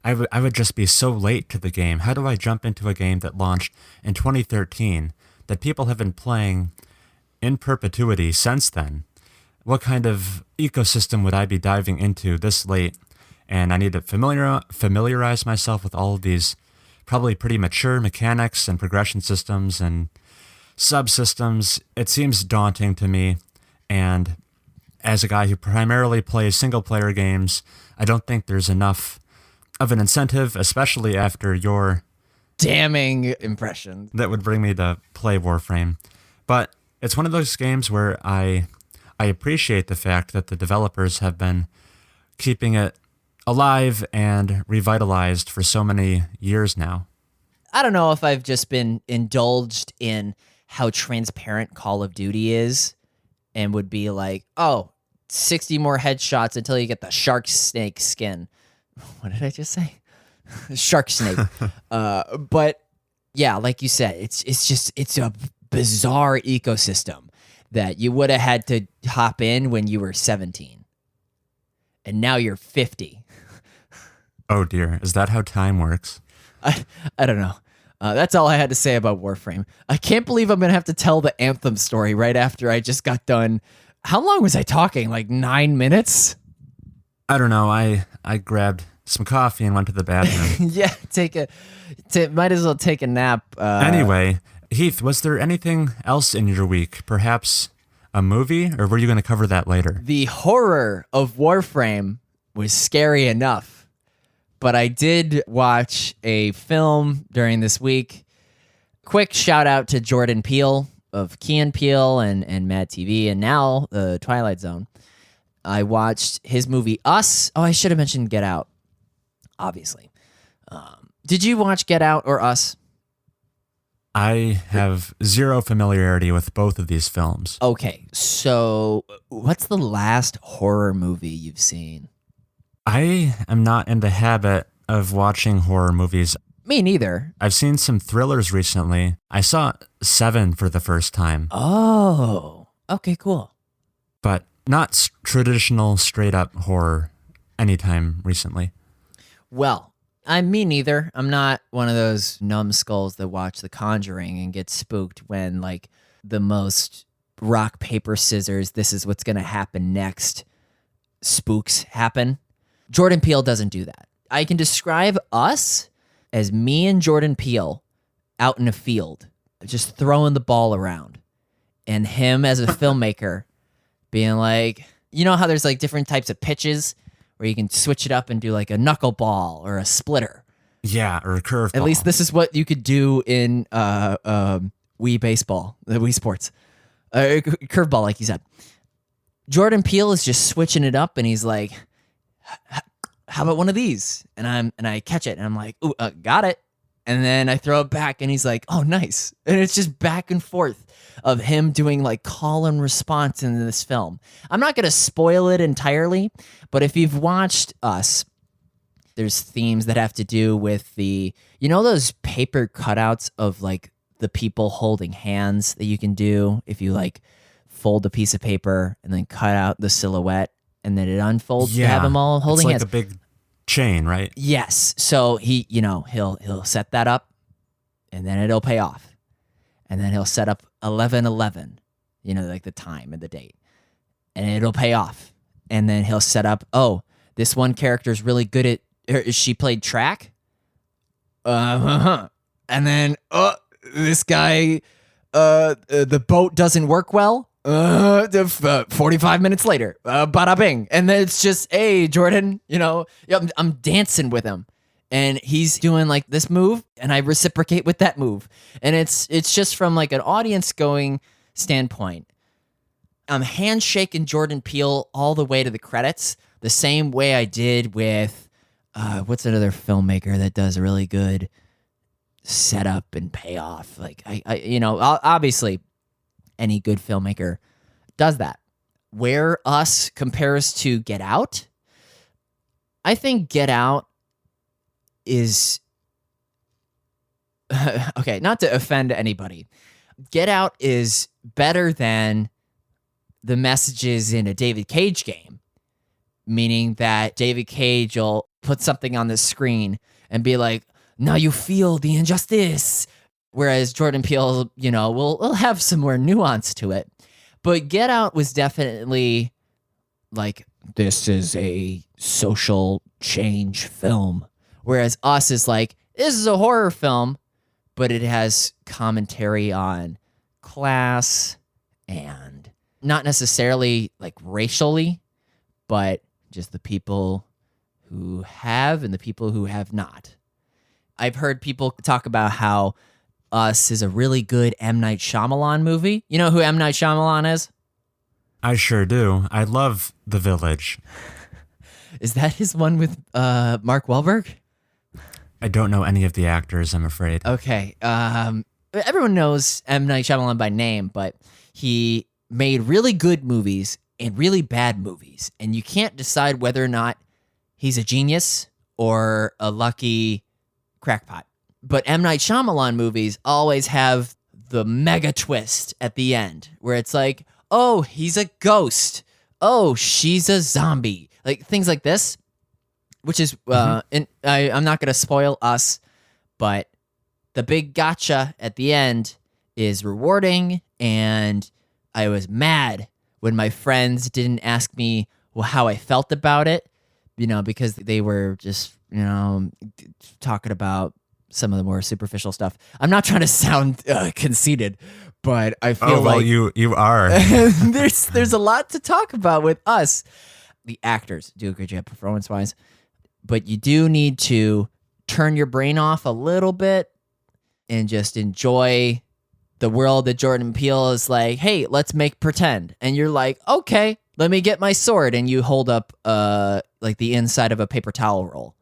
I would just be so late to the game. How do I jump into a game that launched in 2013 that people have been playing in perpetuity since then? What kind of ecosystem would I be diving into this late? And I need to familiarize myself with all of these probably pretty mature mechanics and progression systems and subsystems. It seems daunting to me. And as a guy who primarily plays single-player games, I don't think there's enough of an incentive, especially after your damning impression, that would bring me to play Warframe. But it's one of those games where I appreciate the fact that the developers have been keeping it alive and revitalized for so many years now. I don't know if I've just been indulged in how transparent Call of Duty is and would be like, oh, 60 more headshots until you get the shark snake skin. What did I just say? Shark snake. But yeah, like you said, it's a bizarre ecosystem that you would have had to hop in when you were 17. And now you're 50. Oh dear, is that how time works? I don't know. That's all I had to say about Warframe. I can't believe I'm going to have to tell the Anthem story right after I just got done. How long was I talking? Like 9 minutes? I don't know. I grabbed some coffee and went to the bathroom. Yeah, might as well take a nap. Anyway, Heath, was there anything else in your week? Perhaps a movie, or were you going to cover that later? The horror of Warframe was scary enough, but I did watch a film during this week. Quick shout out to Jordan Peele of Key and Peele and Mad TV, and now the Twilight Zone. I watched his movie Us. Oh, I should have mentioned Get Out, obviously. Did you watch Get Out or Us? I have zero familiarity with both of these films. Okay, so what's the last horror movie you've seen? I am not in the habit of watching horror movies. Me neither. I've seen some thrillers recently. I saw Seven for the first time. Oh, okay, cool. But not traditional straight-up horror anytime recently. Well, me neither. I'm not one of those numbskulls that watch The Conjuring and get spooked when, like, the most rock, paper, scissors, this is what's going to happen next, spooks happen. Jordan Peele doesn't do that. I can describe Us as me and Jordan Peele out in a field, just throwing the ball around, and him as a filmmaker being like, you know how there's like different types of pitches where you can switch it up and do like a knuckleball or a splitter. Yeah, or a curveball. At least this is what you could do in Wii baseball, the Wii Sports. Curveball, like you said. Jordan Peele is just switching it up, and he's like, how about one of these? And I catch it, and I'm like, ooh, got it. And then I throw it back, and he's like, oh, nice. And it's just back and forth of him doing like call and response in this film. I'm not going to spoil it entirely, but if you've watched Us, There's themes that have to do with those paper cutouts of like the people holding hands that you can do if you like fold a piece of paper and then cut out the silhouette and then it unfolds to have them all holding hands. It's like a big chain, right? Yes. So he'll set that up and then it'll pay off. And then he'll set up 11/11, like the time and the date. And it'll pay off. And then he'll set up, this one character is really good at, she played track. And then, this guy, the boat doesn't work well. 45 minutes later, bada bing. And then it's just, hey, Jordan, I'm dancing with him. And he's doing like this move, and I reciprocate with that move. And it's just from like an audience going standpoint. I'm handshaking Jordan Peele all the way to the credits, the same way I did with what's another filmmaker that does a really good setup and payoff. Like obviously any good filmmaker does that. Where Us compares to Get Out, I think Get Out is okay, not to offend anybody. Get Out is better than the messages in a David Cage game, meaning that David Cage will put something on the screen and be like, now you feel the injustice. Whereas Jordan Peele, will have some more nuance to it. But Get Out was definitely like, this is a social change film. Whereas Us is like, this is a horror film, but it has commentary on class and not necessarily like racially, but just the people who have and the people who have not. I've heard people talk about how Us is a really good M. Night Shyamalan movie. You know who M. Night Shyamalan is? I sure do. I love The Village. Is that his one with Mark Wahlberg? I don't know any of the actors, I'm afraid. Okay. Everyone knows M. Night Shyamalan by name, but he made really good movies and really bad movies. And you can't decide whether or not he's a genius or a lucky crackpot. But M. Night Shyamalan movies always have the mega twist at the end where it's like, oh, he's a ghost. Oh, she's a zombie. Like things like this, which is, and I'm not going to spoil Us, but the big gotcha at the end is rewarding. And I was mad when my friends didn't ask me how I felt about it, because they were just, talking about some of the more superficial stuff. I'm not trying to sound conceited, but I feel like you are. there's a lot to talk about with Us. The actors do a good job performance-wise, but you do need to turn your brain off a little bit and just enjoy the world that Jordan Peele is like, hey, let's make pretend. And you're like, okay, let me get my sword. And you hold up like the inside of a paper towel roll.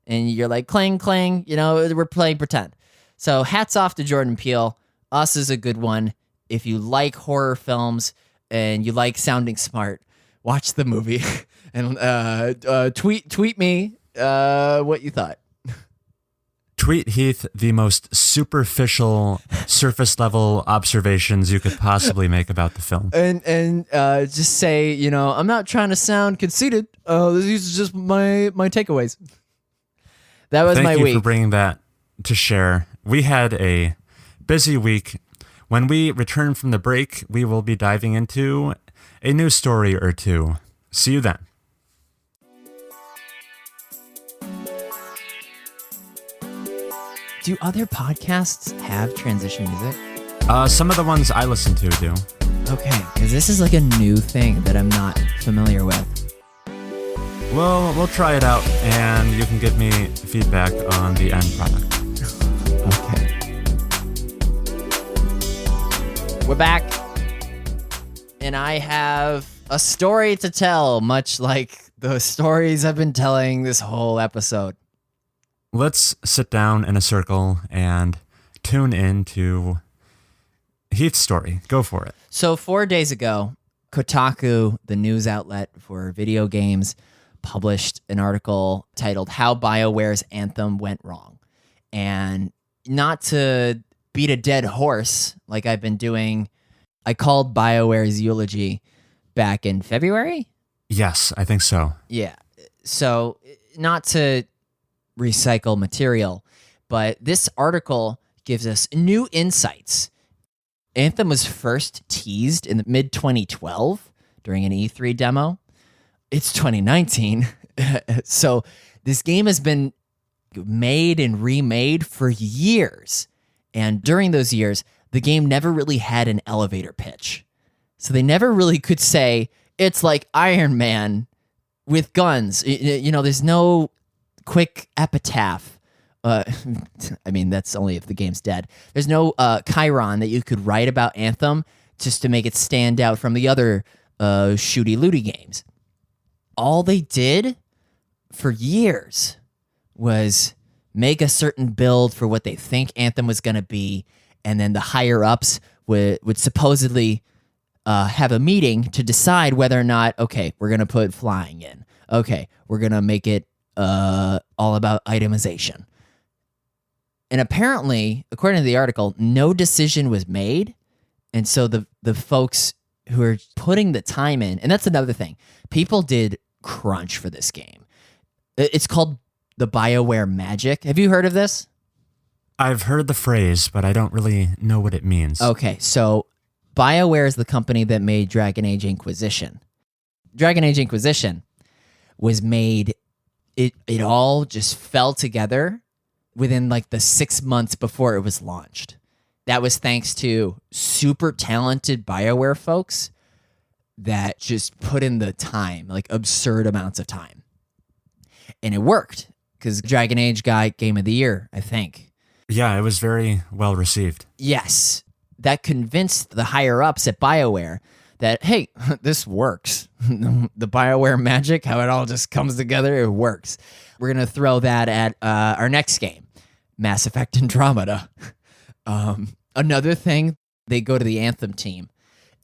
And you're like, clang, clang, we're playing pretend. So hats off to Jordan Peele. Us is a good one. If you like horror films and you like sounding smart, watch the movie and tweet me what you thought. Tweet Heath the most superficial, surface level observations you could possibly make about the film. And just say, I'm not trying to sound conceited. These are just my takeaways. That was my week. Thank you for bringing that to share. We had a busy week. When we return from the break, we will be diving into a news story or two. See you then. Do other podcasts have transition music? Some of the ones I listen to do. Okay, because this is like a new thing that I'm not familiar with. Well, we'll try it out, and you can give me feedback on the end product. Okay. We're back, and I have a story to tell, much like the stories I've been telling this whole episode. Let's sit down in a circle and tune in to Heath's story. Go for it. So 4 days ago, Kotaku, the news outlet for video games, published an article titled How BioWare's Anthem Went Wrong. And not to beat a dead horse like I've been doing, I called BioWare's eulogy back in February. Yes, I think so. Yeah. So not to recycle material, but this article gives us new insights. Anthem was first teased in the mid-2012 during an E3 demo. It's 2019. So this game has been made and remade for years. And during those years, the game never really had an elevator pitch. So they never really could say, it's like Iron Man with guns. You know, there's no quick epitaph. I mean, that's only if the game's dead. There's no Chiron that you could write about Anthem just to make it stand out from the other shooty-looty games. All they did for years was make a certain build for what they think Anthem was going to be, and then the higher-ups would supposedly have a meeting to decide whether or not, okay, we're going to put flying in. Okay, we're going to make it all about itemization. And apparently, according to the article, no decision was made. And so the folks who are putting the time in, and that's another thing, people did crunch for this game. It's called the BioWare magic. Have you heard of this? I've heard the phrase, but I don't really know what it means. Okay, so BioWare is the company that made Dragon Age Inquisition. Dragon Age Inquisition was made, it all just fell together within like the 6 months before it was launched. That was thanks to super talented BioWare folks that just put in the time, like absurd amounts of time. And it worked, because Dragon Age got Game of the Year, I think. Yeah, it was very well received. Yes. That convinced the higher-ups at BioWare that, hey, this works. The BioWare magic, how it all just comes together, it works. We're going to throw that at our next game, Mass Effect Andromeda. Another thing, they go to the Anthem team,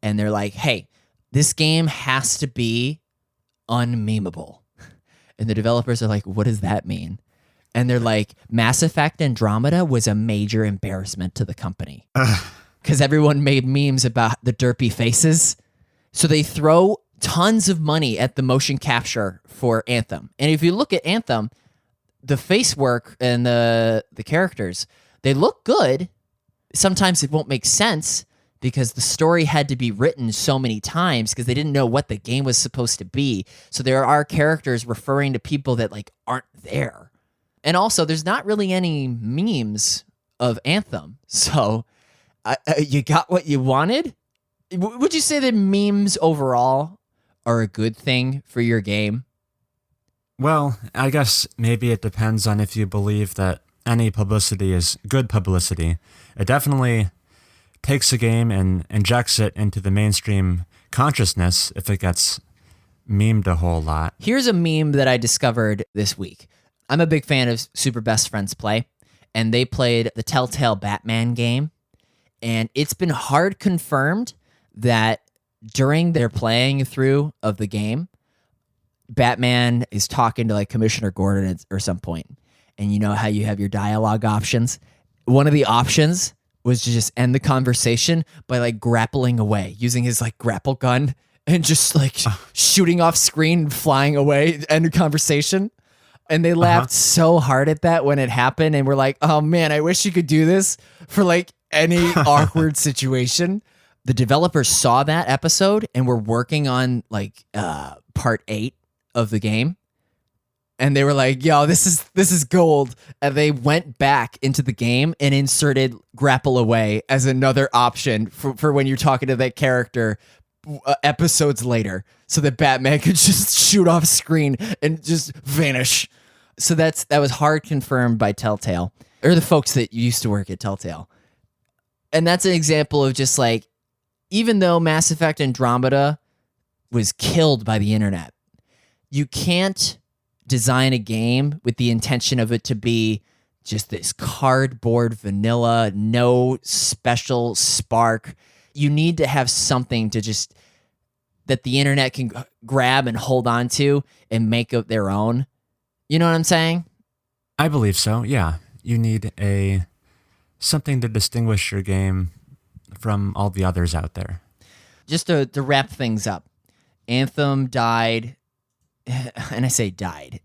and they're like, hey, this game has to be unmemeable. And the developers are like, what does that mean? And they're like, Mass Effect Andromeda was a major embarrassment to the company. Because everyone made memes about the derpy faces. So they throw tons of money at the motion capture for Anthem. And if you look at Anthem, the face work and the characters, they look good. Sometimes it won't make sense because the story had to be written so many times because they didn't know what the game was supposed to be. So there are characters referring to people that like aren't there. And also, there's not really any memes of Anthem. So you got what you wanted? Would you say that memes overall are a good thing for your game? Well, I guess maybe it depends on if you believe that any publicity is good publicity. It definitely takes a game and injects it into the mainstream consciousness if it gets memed a whole lot. Here's a meme that I discovered this week. I'm a big fan of Super Best Friends Play, and they played the Telltale Batman game, and it's been hard confirmed that during their playing through of the game, Batman is talking to like Commissioner Gordon or some point, and you know how you have your dialogue options? One of the options was to just end the conversation by like grappling away, using his like grapple gun and just like shooting off screen, flying away, end the conversation. And they laughed so hard at that when it happened. And we're like, oh man, I wish you could do this for like any awkward situation. The developers saw that episode and were working on like part 8 of the game. And they were like, yo, this is gold. And they went back into the game and inserted grapple away as another option for when you're talking to that character episodes later, so that Batman could just shoot off screen and just vanish. So that was hard confirmed by Telltale, or the folks that used to work at Telltale. And that's an example of just like, even though Mass Effect Andromeda was killed by the internet, you can't design a game with the intention of it to be just this cardboard vanilla, no special spark. You need to have something to just that the internet can grab and hold on to and make up their own. You know what I'm saying? I believe so, yeah. You need something to distinguish your game from all the others out there. Just to wrap things up, Anthem died, and I say died.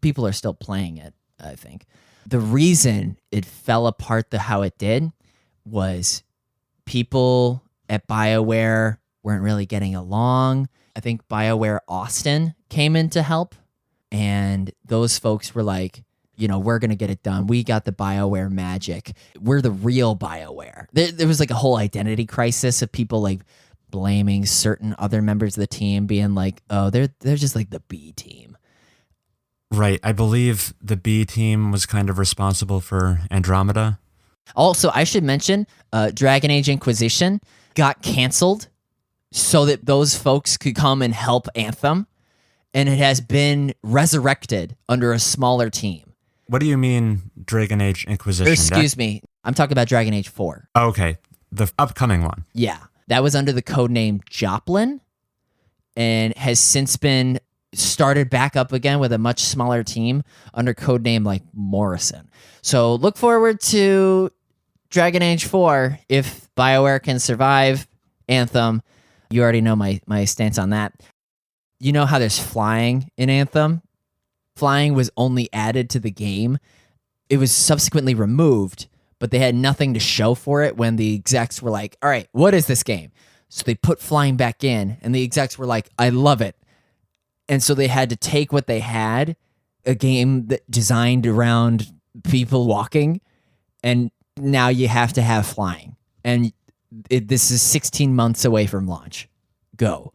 People are still playing it, I think. The reason it fell apart how it did was people at BioWare weren't really getting along. I think BioWare Austin came in to help, and those folks were like, we're going to get it done. We got the BioWare magic. We're the real BioWare. There was like a whole identity crisis of people like blaming certain other members of the team, being like, oh, they're just like the B team. Right. I believe the B team was kind of responsible for Andromeda. Also, I should mention Dragon Age Inquisition got canceled so that those folks could come and help Anthem, and it has been resurrected under a smaller team. What do you mean, Dragon Age Inquisition? Excuse me. I'm talking about Dragon Age 4. Okay. The upcoming one. Yeah. That was under the codename Joplin and has since been started back up again with a much smaller team under codename like Morrison. So look forward to Dragon Age 4 if BioWare can survive Anthem. You already know my stance on that. You know how there's flying in Anthem? Flying was only added to the game. It was subsequently removed, but they had nothing to show for it when the execs were like, all right, what is this game? So they put flying back in, and the execs were like, I love it. And so they had to take what they had, a game that designed around people walking, and now you have to have flying. And this is 16 months away from launch. Go.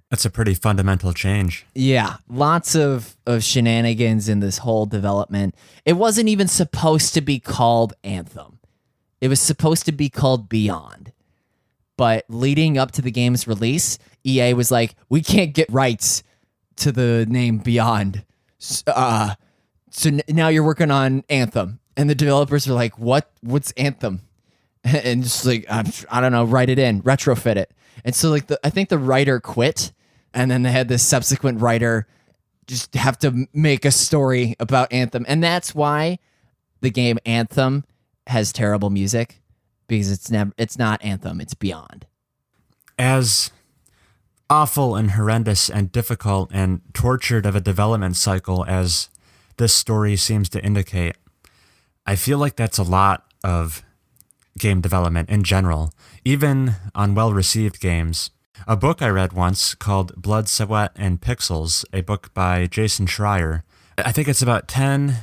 That's a pretty fundamental change. Yeah, lots of shenanigans in this whole development. It wasn't even supposed to be called Anthem. It was supposed to be called Beyond. But leading up to the game's release, EA was like, we can't get rights to the name Beyond. So now you're working on Anthem. And the developers were like, what's Anthem? And just like, I don't know, write it in, retrofit it. And so like I think the writer quit. And then they had this subsequent writer just have to make a story about Anthem. And that's why the game Anthem has terrible music, because it's not Anthem, it's Beyond. As awful and horrendous and difficult and tortured of a development cycle as this story seems to indicate, I feel like that's a lot of game development in general, even on well-received games. A book I read once called Blood, Sweat, and Pixels, a book by Jason Schreier. I think it's about 10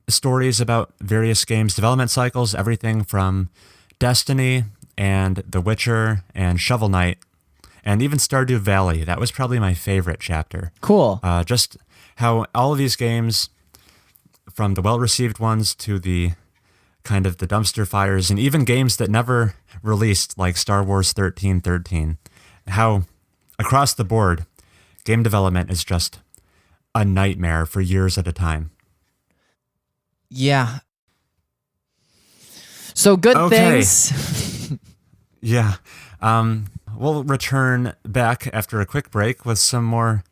stories about various games' development cycles, everything from Destiny and The Witcher and Shovel Knight and even Stardew Valley. That was probably my favorite chapter. Cool. Just how all of these games, from the well-received ones to the kind of the dumpster fires, and even games that never released, like Star Wars 1313, how across the board, game development is just a nightmare for years at a time. Yeah. So good things. Yeah. We'll return back after a quick break with some more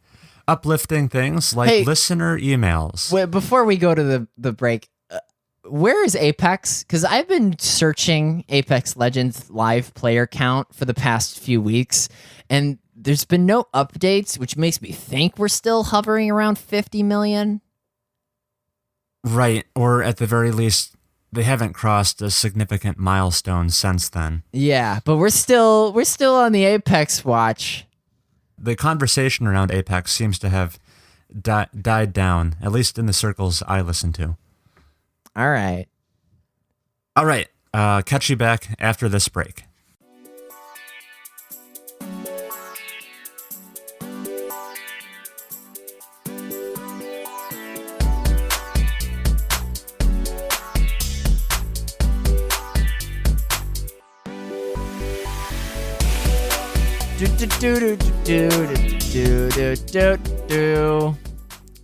uplifting things like listener emails. Wait, before we go to the break, where is Apex? Because I've been searching Apex Legends live player count for the past few weeks, and there's been no updates, which makes me think we're still hovering around 50 million. Right, or at the very least, they haven't crossed a significant milestone since then. Yeah, but we're still on the Apex watch. The conversation around Apex seems to have died down, at least in the circles I listen to. All right. Catch you back after this break.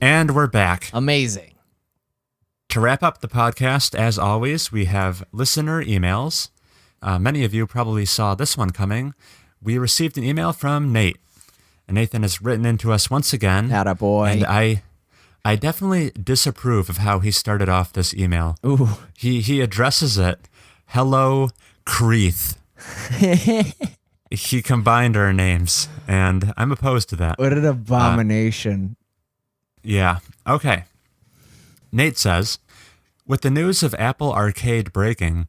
And we're back. Amazing. To wrap up the podcast, as always, we have listener emails. Many of you probably saw this one coming. we received an email from Nate. And Nathan has written into us once again. Attaboy. And I definitely disapprove of how he started off this email. Ooh. He addresses it, hello, Heath. He combined our names, and I'm opposed to that. What an abomination. Yeah. Okay. Nate says, with the news of Apple Arcade breaking,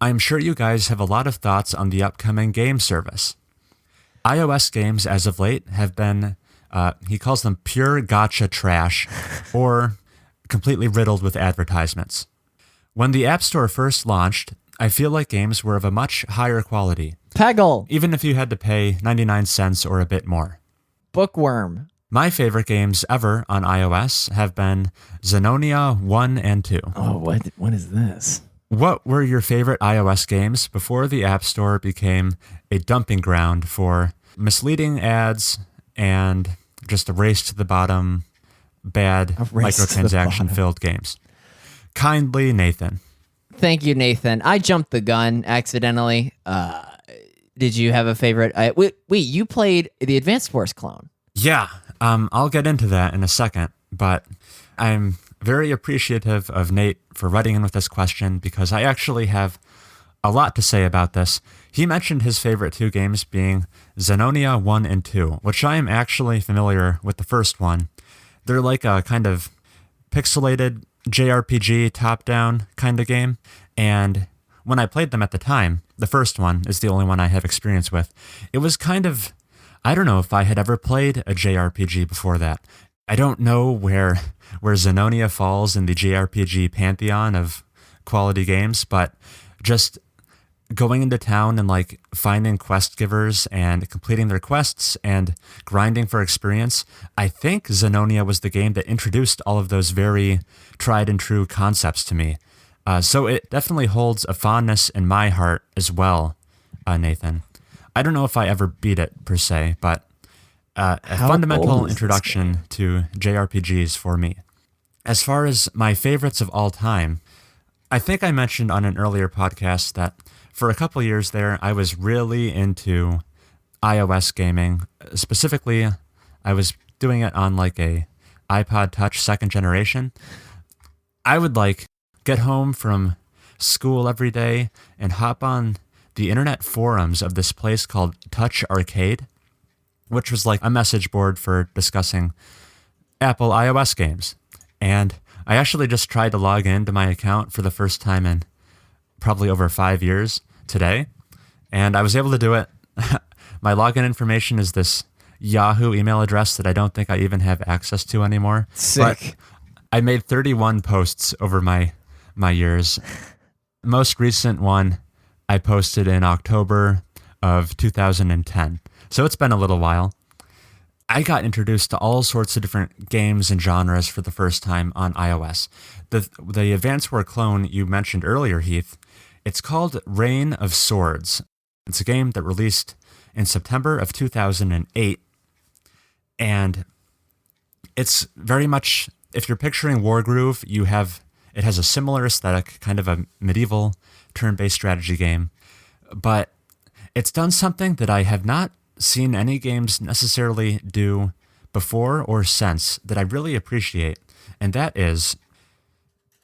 I'm sure you guys have a lot of thoughts on the upcoming game service. iOS games as of late have been, he calls them pure gotcha trash, or completely riddled with advertisements. When the App Store first launched, I feel like games were of a much higher quality. Peggle. Even if you had to pay 99 cents or a bit more. Bookworm. My favorite games ever on iOS have been Xenonia 1 and 2. Oh, what is this? What were your favorite iOS games before the App Store became a dumping ground for misleading ads and just a race to the bottom, bad microtransaction-filled games? Kindly, Nathan. Thank you, Nathan. I jumped the gun accidentally. Did you have a favorite? Wait, you played the Advanced Force clone. Yeah, I'll get into that in a second, but I'm very appreciative of Nate for writing in with this question because I actually have a lot to say about this. He mentioned his favorite two games being Xenonia 1 and 2, which I am actually familiar with the first one. They're like a kind of pixelated JRPG top-down kind of game, and when I played them at the time, the first one is the only one I have experience with. It was kind of, I don't know if I had ever played a JRPG before that. I don't know where Xenonia falls in the JRPG pantheon of quality games, but just going into town and like finding quest givers and completing their quests and grinding for experience, I think Xenonia was the game that introduced all of those very tried and true concepts to me. So it definitely holds a fondness in my heart as well, Nathan. I don't know if I ever beat it per se, but a fundamental introduction to JRPGs for me. As far as my favorites of all time, I think I mentioned on an earlier podcast that for a couple years there, I was really into iOS gaming. Specifically, I was doing it on like a iPod Touch second generation. I would like get home from school every day and hop on the internet forums of this place called Touch Arcade, which was like a message board for discussing Apple iOS games. And I actually just tried to log into my account for the first time in probably over 5 years today, and I was able to do it. My login information is this Yahoo email address that I don't think I even have access to anymore. Sick. But I made 31 posts over my years. Most recent one I posted in October of 2010. So it's been a little while. I got introduced to all sorts of different games and genres for the first time on iOS. The Advance War clone you mentioned earlier, Heath, it's called Reign of Swords. It's a game that released in September of 2008. And it's very much, if you're picturing Wargroove, it has a similar aesthetic, kind of a medieval turn-based strategy game. But it's done something that I have not seen any games necessarily do before or since that I really appreciate. And that is,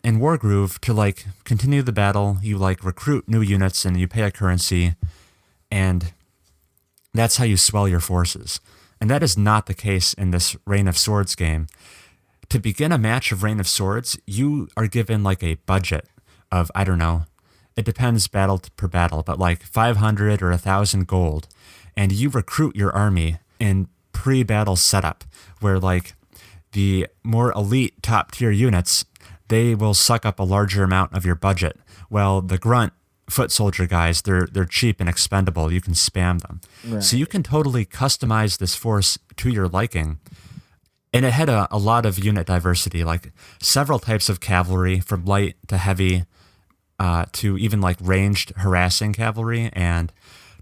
in Wargroove, to like continue the battle, you like recruit new units and you pay a currency, and that's how you swell your forces. And that is not the case in this Reign of Swords game. To begin a match of Reign of Swords, you are given like a budget of, I don't know, it depends battle per battle, but like 500 or 1,000 gold. And you recruit your army in pre-battle setup, where like the more elite top-tier units, they will suck up a larger amount of your budget. Well, the grunt foot soldier guys, they're cheap and expendable. You can spam them. Right. So you can totally customize this force to your liking. And it had a lot of unit diversity, like several types of cavalry, from light to heavy, to even like ranged harassing cavalry, and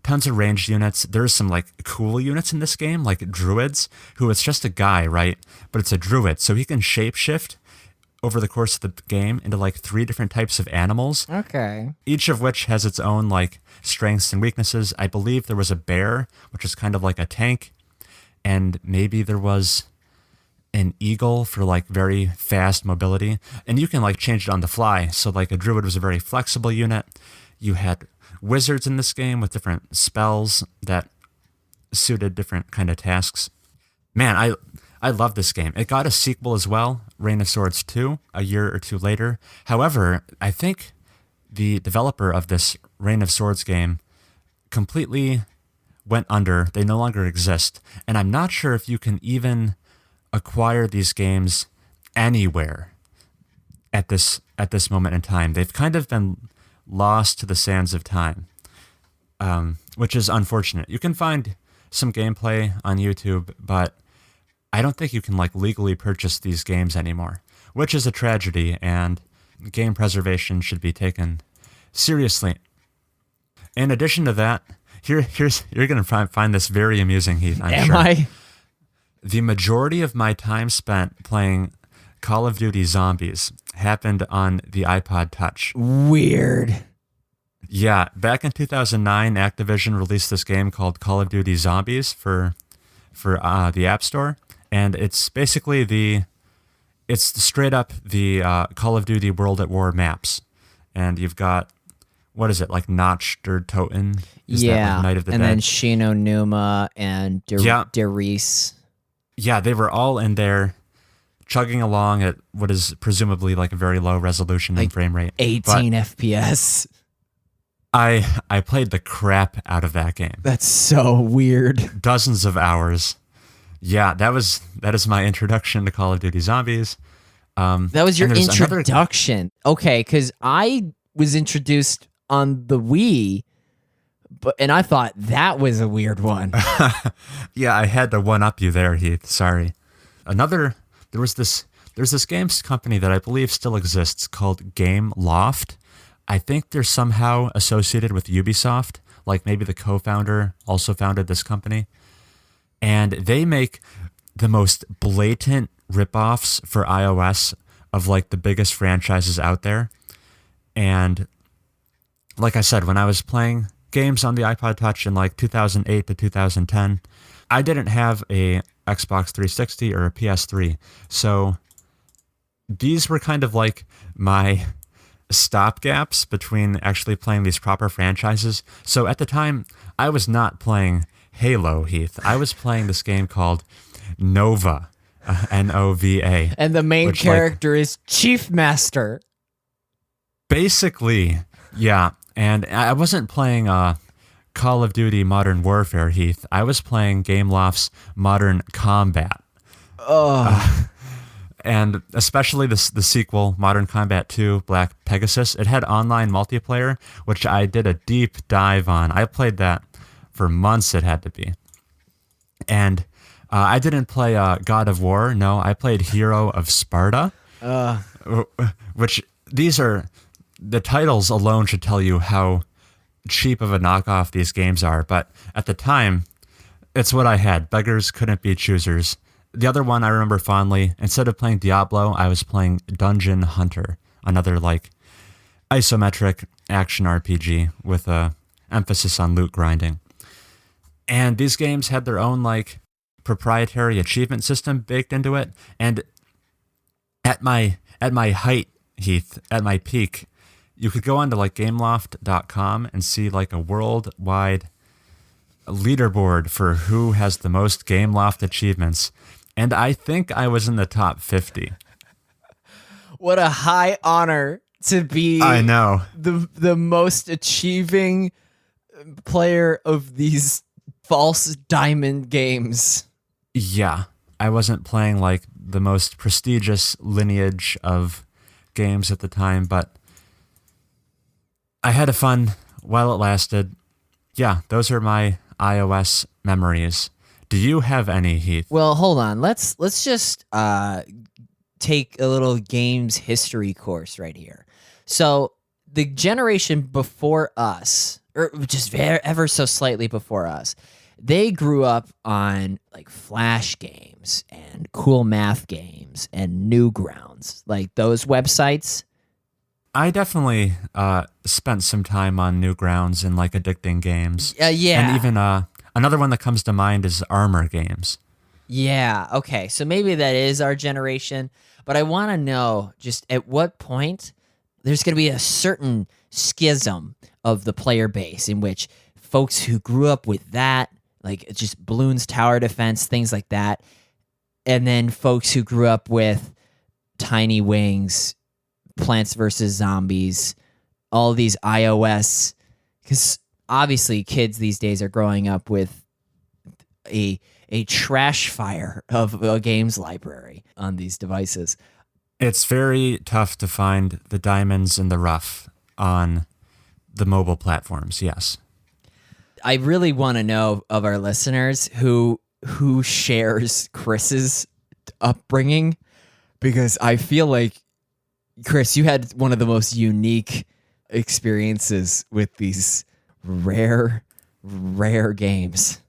tons of ranged units. There's some like cool units in this game, like druids, who it's just a guy, right? But it's a druid, so he can shapeshift over the course of the game into like 3 different types of animals, Okay. each of which has its own like strengths and weaknesses. I believe there was a bear, which is kind of like a tank, and maybe there was an eagle for like very fast mobility, and you can like change it on the fly. So like a druid was a very flexible unit. You had wizards in this game with different spells that suited different kind of tasks. Man, I love this game. It got a sequel as well, Reign of Swords 2, a year or 2 later. However, I think the developer of this Reign of Swords game completely went under. They no longer exist. And I'm not sure if you can even acquire these games anywhere at this moment in time. They've kind of been lost to the sands of time, which is unfortunate. You can find some gameplay on YouTube, but I don't think you can like legally purchase these games anymore, which is a tragedy, and game preservation should be taken seriously. In addition to that, you're going to find this very amusing, Heath, I'm sure. Am I? The majority of my time spent playing Call of Duty Zombies happened on the iPod Touch. Weird. Yeah, back in 2009, Activision released this game called Call of Duty Zombies for the App Store, and it's basically it's straight up the Call of Duty World at War maps, and you've got, what is it, like Notch or Toten? Is that like Night of the and Dead? then Shino Numa and Derice. Yeah, they were all in there chugging along at what is presumably like a very low resolution and frame rate. 18 FPS. I played the crap out of that game. That's so weird. Dozens of hours. Yeah, that is my introduction to Call of Duty Zombies. That was your introduction. Okay, because I was introduced on the Wii, and I thought that was a weird one. Yeah, I had to one-up you there, Heath. Sorry. There's this games company that I believe still exists called Game Loft. I think they're somehow associated with Ubisoft, like maybe the co-founder also founded this company. And they make the most blatant ripoffs for iOS of like the biggest franchises out there. And like I said, when I was playing games on the iPod Touch in like 2008 to 2010, I didn't have a Xbox 360 or a PS3. So these were kind of like my stopgaps between actually playing these proper franchises. So at the time, I was not playing Halo, Heath. I was playing this game called Nova, Nova. And the main character is Chief Master. Basically, yeah. And I wasn't playing Call of Duty Modern Warfare, Heath. I was playing Gameloft's Modern Combat. And especially the sequel, Modern Combat 2, Black Pegasus. It had online multiplayer, which I did a deep dive on. I played that for months, it had to be. And I didn't play God of War. No, I played Hero of Sparta, which these are, the titles alone should tell you how cheap of a knockoff these games are. But at the time, it's what I had. Beggars couldn't be choosers. The other one I remember fondly, instead of playing Diablo, I was playing Dungeon Hunter, another like isometric action RPG with a emphasis on loot grinding. And these games had their own like proprietary achievement system baked into it. And at my height, Heath, at my peak, you could go onto like gameloft.com and see like a worldwide leaderboard for who has the most Gameloft achievements. And I think I was in the top 50. What a high honor to be I know. the most achieving player of these false diamond games. Yeah, I wasn't playing like the most prestigious lineage of games at the time, but I had a fun while it lasted. Yeah, those are my iOS memories. Do you have any, Heath? Well, hold on. Let's just take a little games history course right here. So the generation before us, or just ever so slightly before us, they grew up on like Flash games and cool math games and Newgrounds. Newgrounds, like those websites? I definitely spent some time on Newgrounds and like addicting games. Yeah. And even another one that comes to mind is Armor games. Yeah, okay. So maybe that is our generation, but I want to know just at what point there's going to be a certain schism of the player base in which folks who grew up with that, like just Bloons Tower Defense, things like that, and then folks who grew up with Tiny Wings, Plants vs. Zombies, all these iOS, because obviously kids these days are growing up with a trash fire of a games library on these devices. It's very tough to find the diamonds in the rough on the mobile platforms, yes. I really want to know of our listeners who shares Chris's upbringing, because I feel like, Chris, you had one of the most unique experiences with these rare games.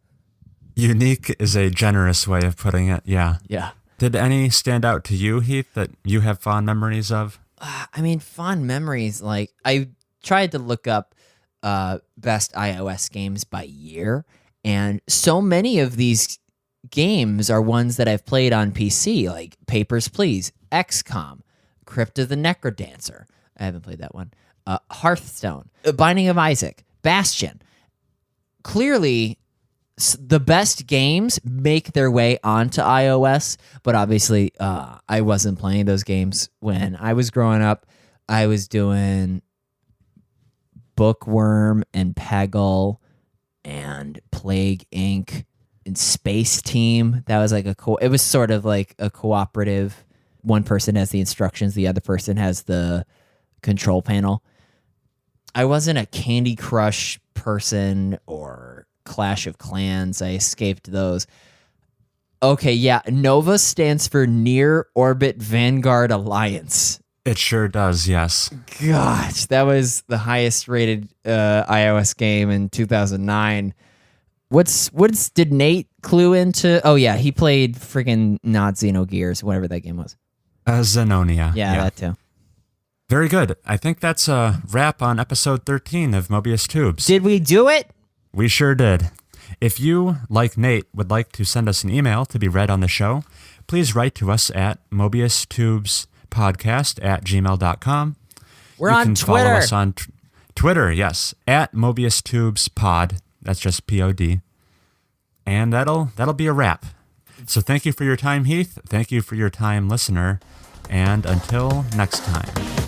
Unique is a generous way of putting it, yeah. Yeah. Did any stand out to you, Heath, that you have fond memories of? I mean, fond memories, like I tried to look up best iOS games by year, and so many of these games are ones that I've played on PC, like Papers, Please, XCOM, Crypt of the Necrodancer. I haven't played that one. Hearthstone, Binding of Isaac, Bastion. Clearly, the best games make their way onto iOS, but obviously I wasn't playing those games when I was growing up. I was doing Bookworm and Peggle and Plague Inc. and Space Team. That was like it was sort of like a cooperative. One person has the instructions, the other person has the control panel. I wasn't a Candy Crush person or Clash of Clans. I escaped those. Okay, yeah. NOVA stands for Near Orbit Vanguard Alliance. It sure does, yes. Gosh, that was the highest rated iOS game in 2009. Did Nate clue into? Oh yeah, he played freaking not Xenogears, whatever that game was. Xenonia. Yeah, that too. Very good. I think that's a wrap on episode 13 of Mobius Tubes. Did we do it? We sure did. If you, like Nate, would like to send us an email to be read on the show, please write to us at mobiustubespodcast@gmail.com. We're you on can Twitter. Follow us on Twitter, yes, at mobiustubespod. That's just POD. And that'll be a wrap. So thank you for your time, Heath. Thank you for your time, listener. And until next time.